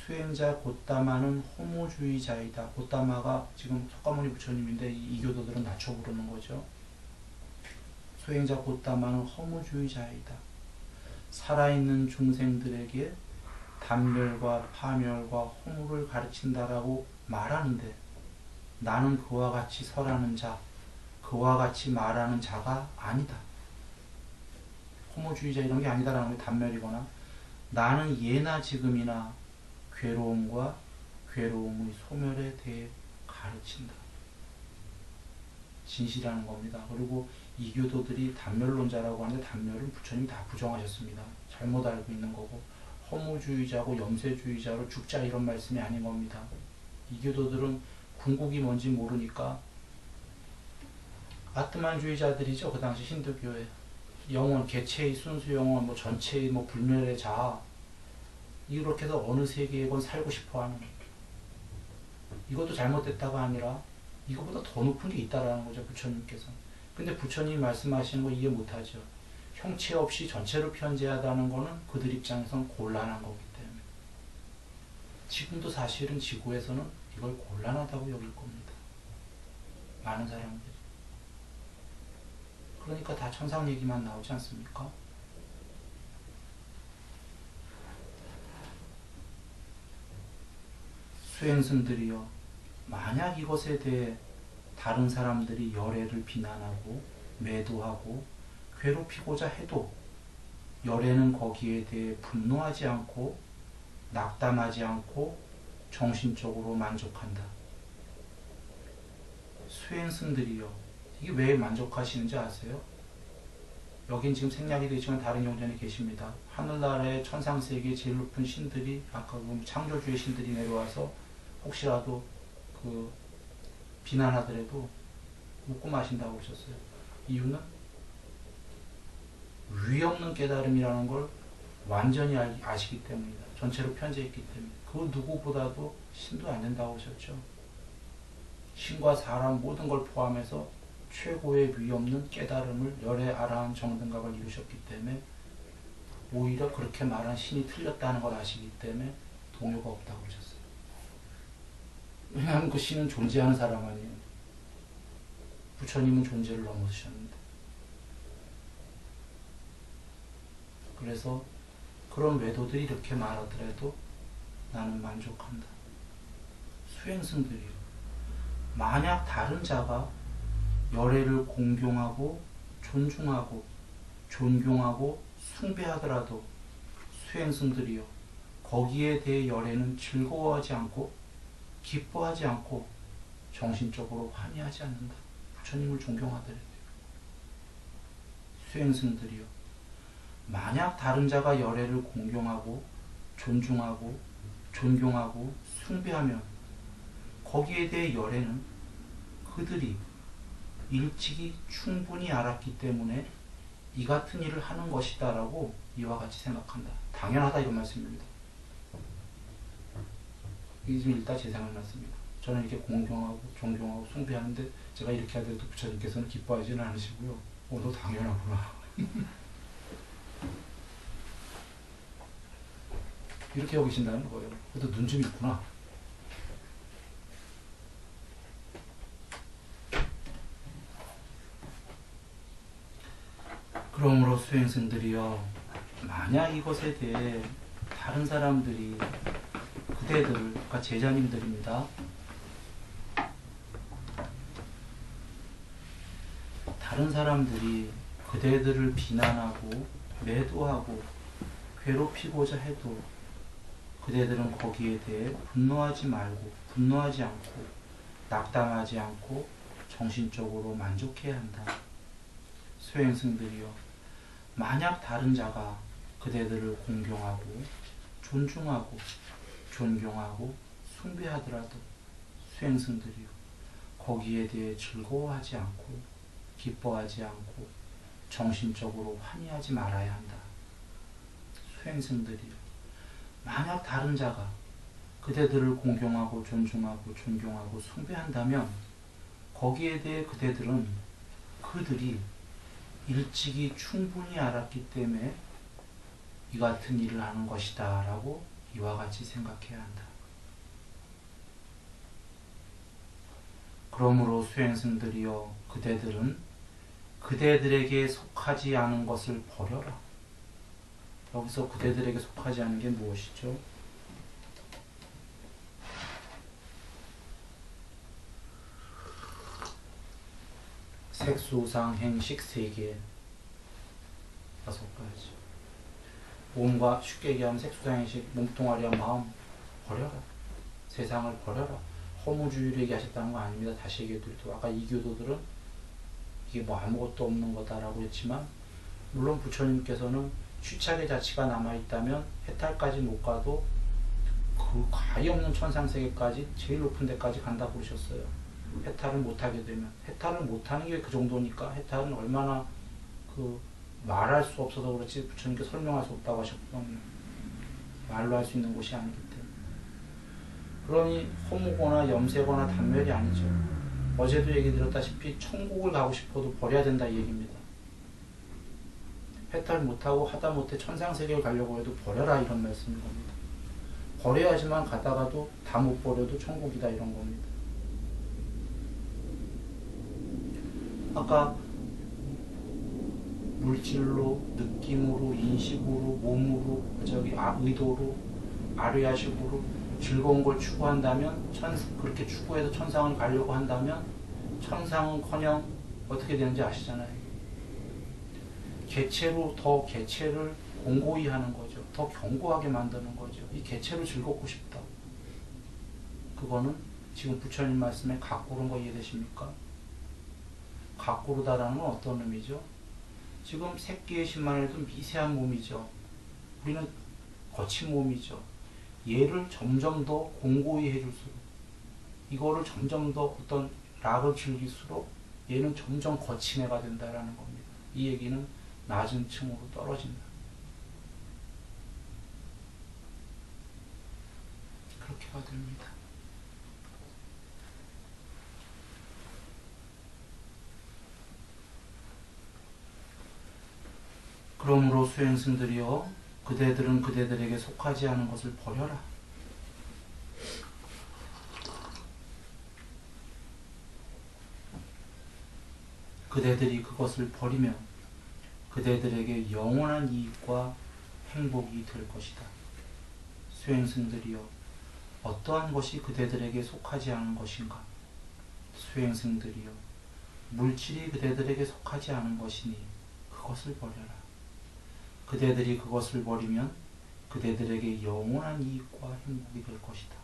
수행자 곧담하는 허무주의자이다. 곧담아가 지금 석가모니 부처님인데 이 이교도들은 낮춰 부르는 거죠. 수행자 곧담하는 허무주의자이다. 살아있는 중생들에게 단멸과 파멸과 허무를 가르친다라고 말하는데 나는 그와 같이 설하는 자, 그와 같이 말하는 자가 아니다. 허무주의자 이런 게 아니다라는 게 단멸이거나 나는 예나 지금이나 괴로움과 괴로움의 소멸에 대해 가르친다. 진실이라는 겁니다. 그리고 이교도들이 단멸론자라고 하는데 단멸은 부처님이 다 부정하셨습니다. 잘못 알고 있는 거고 허무주의자고 염세주의자로 죽자 이런 말씀이 아닌 겁니다. 이교도들은 궁극이 뭔지 모르니까 아트만주의자들이죠. 그 당시 힌두교에 영혼, 개체의 순수 영혼, 뭐 전체의 뭐 불멸의 자아, 이렇게 해서 어느 세계에건 살고 싶어하는, 이것도 잘못됐다가 아니라 이거보다 더 높은 게 있다라는 거죠. 부처님께서. 근데 부처님이 말씀하시는 거 이해 못하죠. 형체 없이 전체로 편재하다는 거는 그들 입장에선 곤란한 거기 때문에. 지금도 사실은 지구에서는 이걸 곤란하다고 여길 겁니다. 많은 사람들이. 그러니까 다 천상 얘기만 나오지 않습니까? 수행승들이여 만약 이것에 대해 다른 사람들이 열애를 비난하고 매도하고 괴롭히고자 해도 열애는 거기에 대해 분노하지 않고 낙담하지 않고 정신적으로 만족한다. 수행승들이여 이게 왜 만족하시는지 아세요? 여긴 지금 생략이 되지만 다른 경전이 계십니다. 하늘나라의 천상세계의 제일 높은 신들이 아까 창조주의 신들이 내려와서 혹시라도 그 비난하더라도 웃고 마신다고 그러셨어요. 이유는 위없는 깨달음이라는 걸 완전히 아시기 때문이다. 전체로 편재했기 때문에. 그 누구보다도 신도 안 된다고 하셨죠. 신과 사람 모든 걸 포함해서 최고의 위없는 깨달음을 열애 아라한 정등각을 이루셨기 때문에 오히려 그렇게 말한 신이 틀렸다는 걸 아시기 때문에 동요가 없다고 그러셨어요. 왜냐하면 그 신은 존재하는 사람 아니에요. 부처님은 존재를 넘어서셨는데. 그래서 그런 외도들이 이렇게 말하더라도 나는 만족한다. 수행승들이요. 만약 다른 자가 열애를 공경하고 존중하고 존경하고 숭배하더라도 수행승들이요. 거기에 대해 열애는 즐거워하지 않고 기뻐하지 않고 정신적으로 환희하지 않는다. 부처님을 존경하더라도. 수행승들이요. 만약 다른 자가 열애를 공경하고 존중하고 존경하고 숭배하면 거기에 대해 열애는 그들이 일찍이 충분히 알았기 때문에 이 같은 일을 하는 것이다 라고 이와 같이 생각한다. 당연하다 이런 말씀입니다. 이게 지금 일단 제 생각 났습니다. 저는 이렇게 공경하고 존경하고 숭배하는데 제가 이렇게 하더라도 부처님께서는 기뻐하지는 않으시고요. 너 당연하구나. 이렇게 여기신다는 거예요. 그래도 눈 좀 있구나. 그러므로 수행승들이여 만약 이것에 대해 다른 사람들이 그대들, 그러니까 제자님들입니다. 다른 사람들이 그대들을 비난하고 매도하고 괴롭히고자 해도 그대들은 거기에 대해 분노하지 말고 분노하지 않고 낙담하지 않고 정신적으로 만족해야 한다. 수행승들이여, 만약 다른 자가 그대들을 공경하고 존중하고 존경하고 숭배하더라도 수행승들이여, 거기에 대해 즐거워하지 않고 기뻐하지 않고 정신적으로 환희하지 말아야 한다. 수행승들이여, 만약 다른 자가 그대들을 공경하고 존중하고 존경하고 숭배한다면 거기에 대해 그대들은 그들이 일찍이 충분히 알았기 때문에 이 같은 일을 하는 것이다 라고 이와 같이 생각해야 한다. 그러므로 수행승들이여, 그대들은 그대들에게 속하지 않은 것을 버려라. 여기서 그대들에게 속하지 않은 게 무엇이죠? 색수상 행식 세계 5가지. 몸과 쉽게 얘기하면 색수상 행식, 몸뚱아리와 마음 버려라. 세상을 버려라. 허무주의를 얘기하셨다는 거 아닙니다. 다시 얘기해드리도, 아까 이교도들은 이게 뭐 아무것도 없는 거다라고 했지만, 물론 부처님께서는 취착의 자치가 남아있다면 해탈까지 못 가도 그 가히 없는 천상세계까지 제일 높은 데까지 간다 그러셨어요. 해탈을 못하게 되면. 해탈을 못하는 게 그 정도니까, 해탈은 얼마나 말할 수 없어서 그렇지 부처님께 설명할 수 없다고 하셨거든요. 말로 할 수 있는 곳이 아니기 때문에. 그러니 허무거나 염세거나 단멸이 아니죠. 어제도 얘기 드렸다시피 천국을 가고 싶어도 버려야 된다 이 얘기입니다. 해탈 못하고 하다못해 천상세계를 가려고 해도 버려라 이런 말씀인 겁니다. 버려야지만 가다가도 다 못 버려도 천국이다 이런 겁니다. 아까 물질로, 느낌으로, 인식으로, 몸으로, 의도로, 아뢰야식으로 즐거운 걸 추구한다면, 그렇게 추구해서 천상을 가려고 한다면 천상은커녕 어떻게 되는지 아시잖아요. 개체로 더 개체를 공고히 하는 거죠. 더 견고하게 만드는 거죠. 이 개체로 즐겁고 싶다. 그거는 지금 부처님 말씀에 가꾸는 거 이해되십니까? 가꾸르다라는 건 어떤 의미죠? 지금 새끼의 신만 해도 미세한 몸이죠. 우리는 거친 몸이죠. 얘를 점점 더 공고히 해줄수록, 이거를 점점 더 어떤 락을 즐길수록 얘는 점점 거친 애가 된다라는 겁니다. 이 얘기는 낮은 층으로 떨어진다. 그렇게가 됩니다. 그러므로 수행승들이여, 그대들은 그대들에게 속하지 않은 것을 버려라. 그대들이 그것을 버리면 그대들에게 영원한 이익과 행복이 될 것이다. 수행승들이여, 어떠한 것이 그대들에게 속하지 않은 것인가? 수행승들이여, 물질이 그대들에게 속하지 않은 것이니 그것을 버려라. 그대들이 그것을 버리면 그대들에게 영원한 이익과 행복이 될 것이다.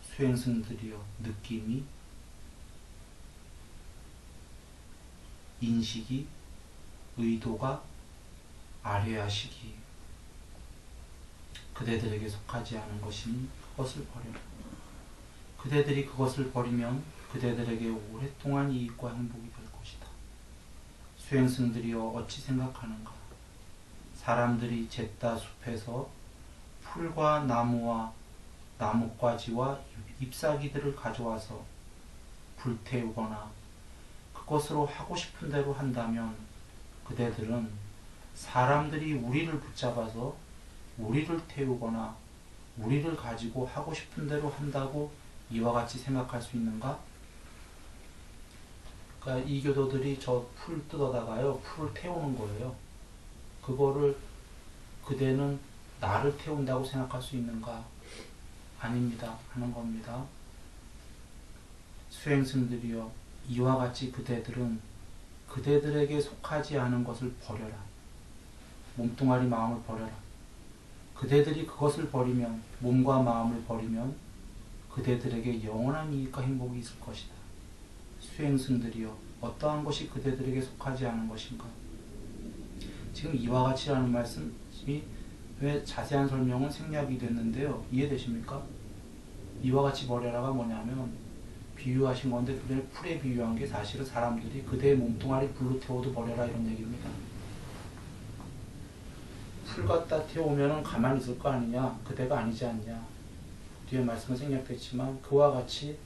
수행승들이여, 느낌이, 인식이, 의도가, 아뢰야식이 그대들에게 속하지 않은 것이니 그것을 버려라. 그대들이 그것을 버리면 그대들에게 오랫동안 이익과 행복이 될 것이다. 수행승들이여, 어찌 생각하는가? 사람들이 잿다 숲에서 풀과 나무와 나뭇가지와 잎사귀들을 가져와서 불태우거나 그것으로 하고 싶은 대로 한다면 그대들은 사람들이 우리를 붙잡아서 우리를 태우거나 우리를 가지고 하고 싶은 대로 한다고 이와 같이 생각할 수 있는가? 그러니까 이 교도들이 저 풀 뜯어다가요, 풀을 태우는 거예요. 그거를 그대는 나를 태운다고 생각할 수 있는가? 아닙니다. 하는 겁니다. 수행승들이여, 이와 같이 그대들은 그대들에게 속하지 않은 것을 버려라. 몸뚱아리 마음을 버려라. 그대들이 그것을 버리면, 몸과 마음을 버리면 그대들에게 영원한 이익과 행복이 있을 것이다. 수행승들이여, 어떠한 것이 그대들에게 속하지 않은 것인가? 지금 이와 같이라는 말씀이 왜 자세한 설명은 생략이 됐는데요. 이해되십니까? 이와 같이 버려라가 뭐냐면 비유하신 건데, 그전에 풀에 비유한 게 사실은 사람들이 그대의 몸뚱아리 불로 태워도 버려라 이런 얘기입니다. 풀 갖다 태우면 가만히 있을 거 아니냐? 그대가 아니지 않냐? 뒤에 말씀은 생략됐지만 그와 같이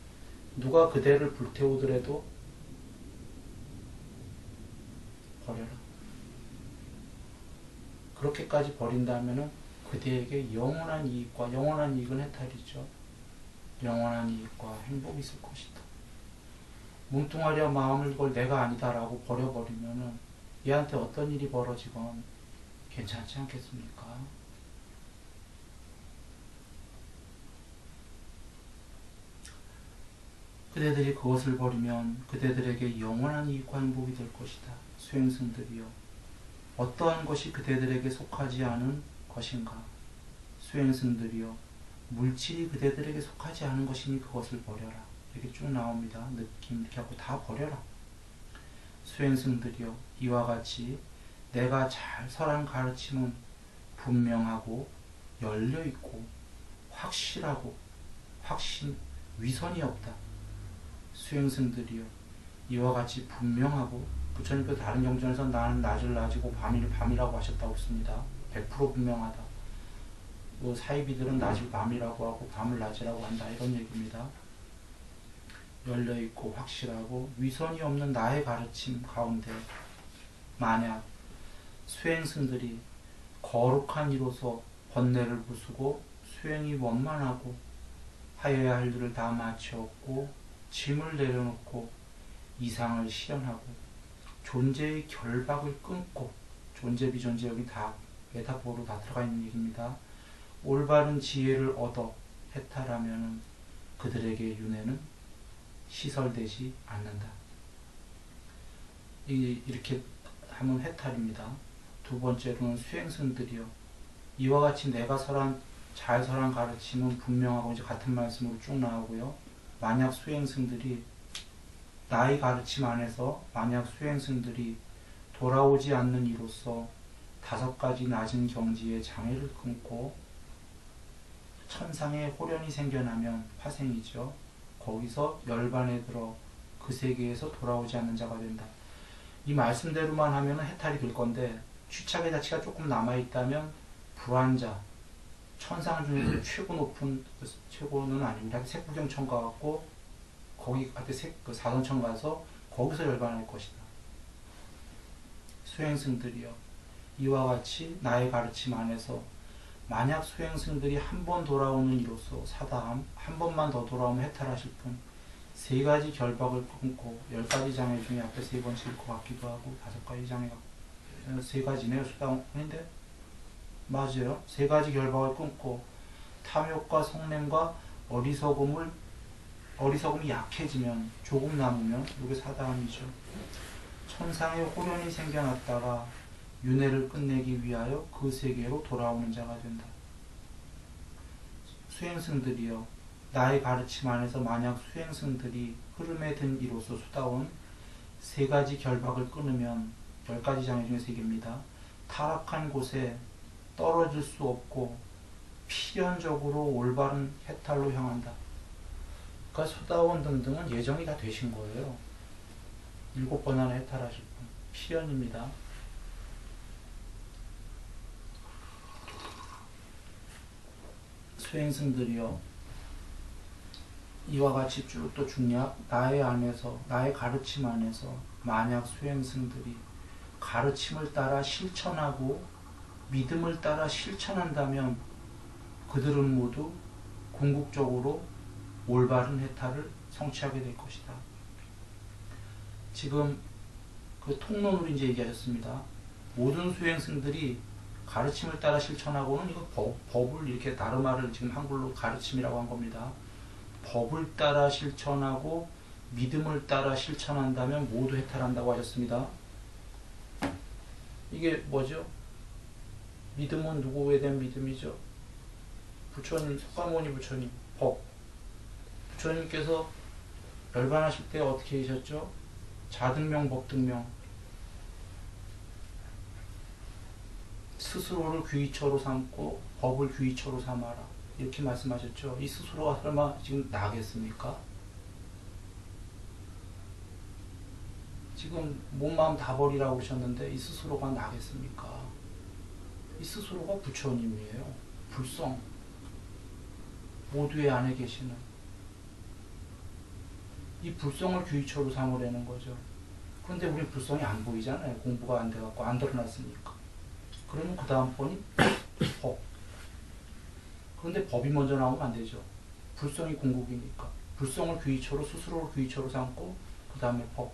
누가 그대를 불태우더라도 버려라. 그렇게까지 버린다면 그대에게 영원한 이익과, 영원한 이익은 해탈이죠. 영원한 이익과 행복이 있을 것이다. 몸뚱아리와 마음을 걸 내가 아니다라고 버려버리면 얘한테 어떤 일이 벌어지건 괜찮지 않겠습니까? 그대들이 그것을 버리면 그대들에게 영원한 이익과 행복이 될 것이다. 수행승들이여, 어떠한 것이 그대들에게 속하지 않은 것인가? 수행승들이여, 물질이 그대들에게 속하지 않은 것이니 그것을 버려라. 이렇게 쭉 나옵니다. 느낌 이렇게 하고 다 버려라. 수행승들이여, 이와 같이 내가 잘 설한 가르침은 분명하고 열려있고 확실하고 위선이 없다. 수행승들이여, 이와 같이 분명하고, 부처님께서 다른 경전에서 나는 낮을 낮이고 밤을 밤이라고 하셨다고 했습니다. 100% 분명하다. 사이비들은 낮을 밤이라고 하고 밤을 낮이라고 한다 이런 얘기입니다. 열려있고 확실하고 위선이 없는 나의 가르침 가운데 만약 수행승들이 거룩한 이로서 번뇌를 부수고 수행이 원만하고 하여야 할 일을 다 마치었고 짐을 내려놓고 이상을 실현하고 존재의 결박을 끊고, 존재 비존재 여기 다 메타포로 다 들어가 있는 얘기입니다. 올바른 지혜를 얻어 해탈하면 그들에게 윤회는 시설되지 않는다. 이렇게 하면 해탈입니다. 두 번째로는 수행승들이요, 이와 같이 내가 잘 설한 가르침은 분명하고, 이제 같은 말씀으로 쭉 나오고요. 만약 수행승들이 나의 가르침 안에서 만약 수행승들이 돌아오지 않는 이로써 5가지 낮은 경지의 장애를 끊고 천상의 호련이 생겨나면, 화생이죠. 거기서 열반에 들어 그 세계에서 돌아오지 않는 자가 된다. 이 말씀대로만 하면 해탈이 될 건데, 취착의 자체가 조금 남아있다면 불환자, 천상 중에서 최고 높은, 최고는 아닙니다. 색부경천 가갖고 거기 그 사선천 가서 거기서 열반할 것이다. 수행승들이여, 이와 같이 나의 가르침 안에서 만약 수행승들이 한 번 돌아오는 이로써 사다함, 한 번만 더 돌아오면 해탈하실 분, 3가지 결박을 끊고 10가지 장애 중에 앞에 3번씩일 것 같기도 하고 5가지 장애가 3가지네요. 수다원인데 맞아요. 3가지 결박을 끊고 탐욕과 성냄과 어리석음이 약해지면, 조금 남으면, 이게 사다함이죠. 천상의 호련이 생겨났다가 윤회를 끝내기 위하여 그 세계로 돌아오는 자가 된다. 수행승들이여, 나의 가르침 안에서 만약 수행승들이 흐름에 든 이로써 수다원 3가지 결박을 끊으면, 10가지 장애 중에 3개입니다. 타락한 곳에 떨어질 수 없고 필연적으로 올바른 해탈로 향한다. 그러니까 수다원 등등은 예정이 다 되신 거예요. 7번 안에 해탈하실 분. 필연입니다. 수행승들이여, 이와 같이 쭉 또 중략, 나의 안에서, 나의 가르침 안에서 만약 수행승들이 가르침을 따라 실천하고 믿음을 따라 실천한다면 그들은 모두 궁극적으로 올바른 해탈을 성취하게 될 것이다. 지금 그 통론으로 이제 얘기하셨습니다. 모든 수행승들이 가르침을 따라 실천하고는, 이거 법을 이렇게 나르마를 지금 한글로 가르침이라고 한 겁니다. 법을 따라 실천하고 믿음을 따라 실천한다면 모두 해탈한다고 하셨습니다. 이게 뭐죠? 믿음은 누구에 대한 믿음이죠? 부처님, 석가모니 부처님, 법. 부처님께서 열반하실 때 어떻게 하셨죠? 자등명, 법등명. 스스로를 귀처로 삼고 법을 귀처로 삼아라. 이렇게 말씀하셨죠. 이 스스로가 설마 지금 나겠습니까? 지금 몸 마음 다 버리라고 그러셨는데 이 스스로가 나겠습니까? 이 스스로가 부처님이에요. 불성. 모두의 안에 계시는 이 불성을 귀처로 삼으려는 거죠. 그런데 우리 불성이 안 보이잖아요. 공부가 안 돼갖고 안 드러났으니까. 그러면 그 다음 번이 법. 그런데 법이 먼저 나오면 안 되죠. 불성이 궁극이니까. 불성을 귀처로, 스스로를 귀처로 삼고 그 다음에 법.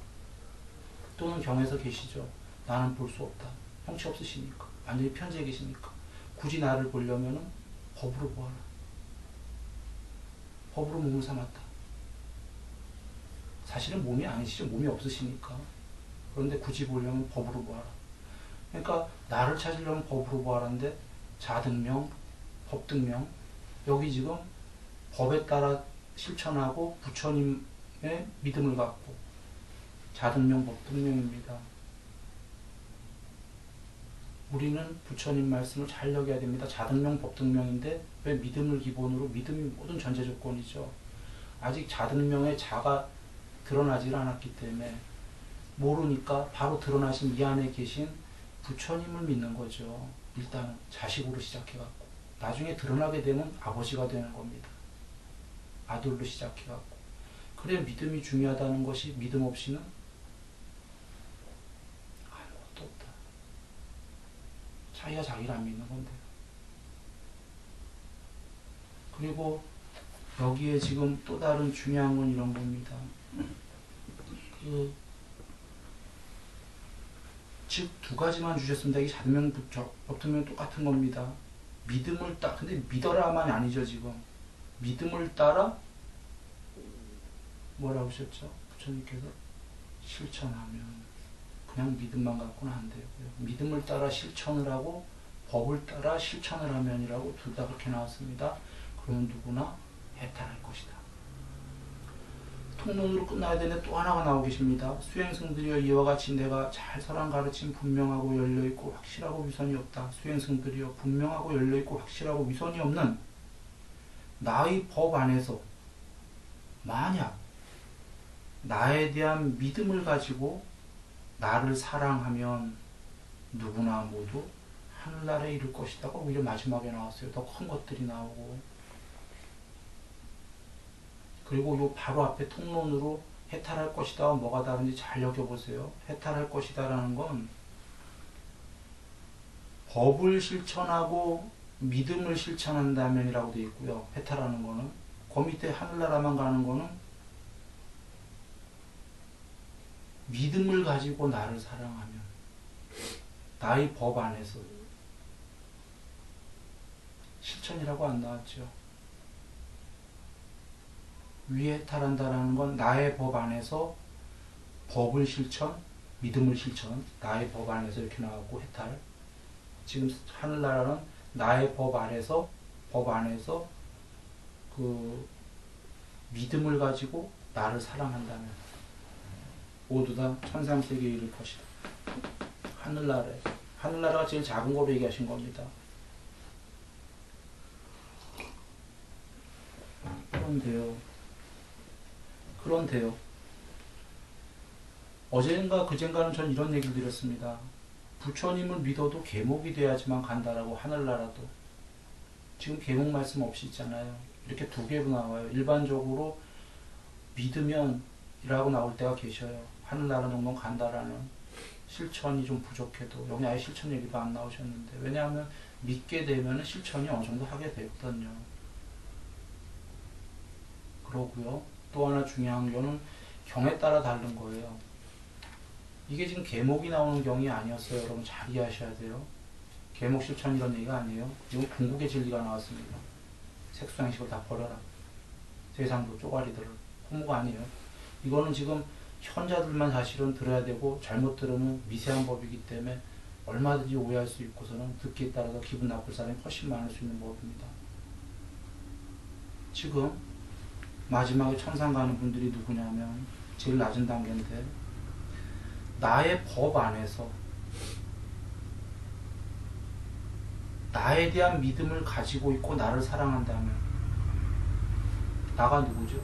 또는 경에서 계시죠. 나는 볼 수 없다. 형체 없으시니까. 완전히 편지에 계시니까. 굳이 나를 보려면 법으로 보아라. 법으로 몸을 삼았다. 사실은 몸이 아니시죠. 몸이 없으시니까. 그런데 굳이 보려면 법으로 보아라. 그러니까 나를 찾으려면 법으로 보아라인데 자등명, 법등명. 여기 지금 법에 따라 실천하고 부처님의 믿음을 갖고 자등명, 법등명입니다. 우리는 부처님 말씀을 잘 여겨야 됩니다. 자등명, 법등명인데 왜 믿음을 기본으로? 믿음이 모든 전제 조건이죠. 아직 자등명의 자가 드러나질 않았기 때문에 모르니까 바로 드러나신 이 안에 계신 부처님을 믿는 거죠. 일단 자식으로 시작해갖고 나중에 드러나게 되면 아버지가 되는 겁니다. 아들로 시작해갖고. 그래 믿음이 중요하다는 것이 믿음 없이는 아무것도 없다. 자기가 자기를 안 믿는 건데. 그리고 여기에 지금 또 다른 중요한 건 이런 겁니다. 즉 두 가지만 주셨습니다. 이게 자등명, 법등명 똑같은 겁니다. 믿음을 따라, 근데 믿어라만이 아니죠 지금. 믿음을 따라 뭐라고 하셨죠? 부처님께서 실천하면. 그냥 믿음만 갖고는 안 되고요. 믿음을 따라 실천을 하고 법을 따라 실천을 하면이라고 둘 다 그렇게 나왔습니다. 그러면 누구나 해탈할 것이다. 통론으로 끝나야 되는데 또 하나가 나오고 계십니다. 수행승들이여 이와 같이 내가 잘 설한 가르침 분명하고 열려있고 확실하고 위선이 없다. 수행승들이여 분명하고 열려있고 확실하고 위선이 없는 나의 법 안에서 만약 나에 대한 믿음을 가지고 나를 사랑하면 누구나 모두 하늘나라에 이를 것이다. 오히려 마지막에 나왔어요. 더 큰 것들이 나오고. 그리고 요 바로 앞에 통론으로 해탈할 것이다. 뭐가 다른지 잘 여겨보세요. 해탈할 것이다 라는 건 법을 실천하고 믿음을 실천한다면 이라고 되어 있고요. 해탈하는 거는. 그 밑에 하늘나라만 가는 거는 믿음을 가지고 나를 사랑하면 나의 법 안에서. 실천이라고 안 나왔죠. 위에 해탈한다라는 건 나의 법 안에서 법을 실천, 믿음을 실천, 나의 법 안에서 이렇게 나왔고 해탈. 지금 하늘나라는 나의 법 안에서 그 믿음을 가지고 나를 사랑한다면 모두 다 천상세계에 이를 것이다. 하늘나라가 제일 작은 거로 얘기하신 겁니다. 그런데요. 어젠가 그젠가는 전 이런 얘기를 드렸습니다. 부처님을 믿어도 계목이 돼야지만 간다라고. 하늘나라도. 지금 계목 말씀 없이 있잖아요. 이렇게 두 개로 나와요. 일반적으로 믿으면 이라고 나올 때가 계셔요. 하늘나라 정도 간다라는. 실천이 좀 부족해도. 여기 아예 실천 얘기도 안 나오셨는데. 왜냐하면 믿게 되면 실천이 어느 정도 하게 되거든요. 그러고요. 또 하나 중요한 거는 경에 따라 다른 거예요. 이게 지금 계목이 나오는 경이 아니었어요. 여러분 잘 이해하셔야 돼요. 계목 실천 이런 얘기가 아니에요. 이건 궁극의 진리가 나왔습니다. 색수양식을 다 버려라. 세상도 쪼가리들을. 공부가 아니에요. 이거는 지금 현자들만 사실은 들어야 되고 잘못 들으면 미세한 법이기 때문에 얼마든지 오해할 수 있고서는 듣기에 따라서 기분 나쁠 사람이 훨씬 많을 수 있는 법입니다. 지금 마지막에 천상 가는 분들이 누구냐면 제일 낮은 단계인데 나의 법 안에서 나에 대한 믿음을 가지고 있고 나를 사랑한다면 나가 누구죠?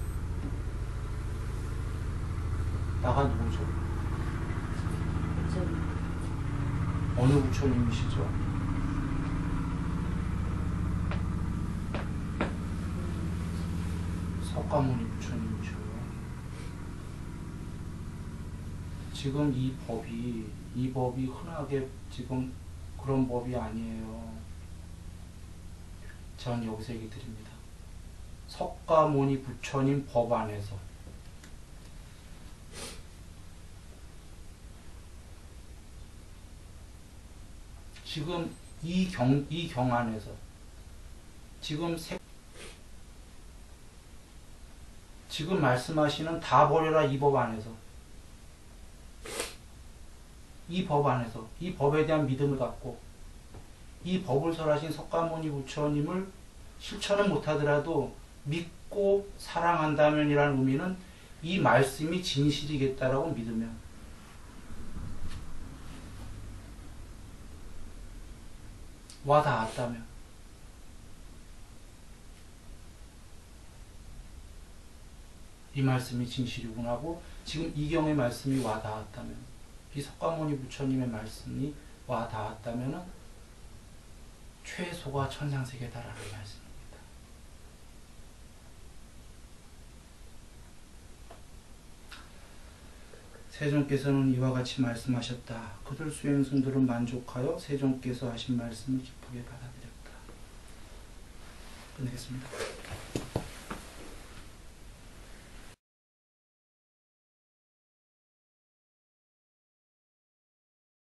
나가 누구죠? 어느 부처님이시죠? 석가모니 부처님이죠. 지금 이 법이 흔하게 지금 그런 법이 아니에요. 전 여기서 얘기 드립니다. 석가모니 부처님 법 안에서 지금 이 경 안에서 지금 말씀하시는 다 버려라 이 법 안에서 이 법 안에서 이 법에 대한 믿음을 갖고 이 법을 설하신 석가모니 부처님을 실천을 못하더라도 믿고 사랑한다면이라는 의미는 이 말씀이 진실이겠다라고 믿으면 와 닿았다면 이 말씀이 진실이구나 하고 지금 이경의 말씀이 와 닿았다면 이 석가모니 부처님의 말씀이 와 닿았다면 최소가 천상세계다라는 말씀입니다. 세존께서는 이와 같이 말씀하셨다. 그들 수행승들은 만족하여 세존께서 하신 말씀을 기쁘게 받아들였다. 끝내겠습니다.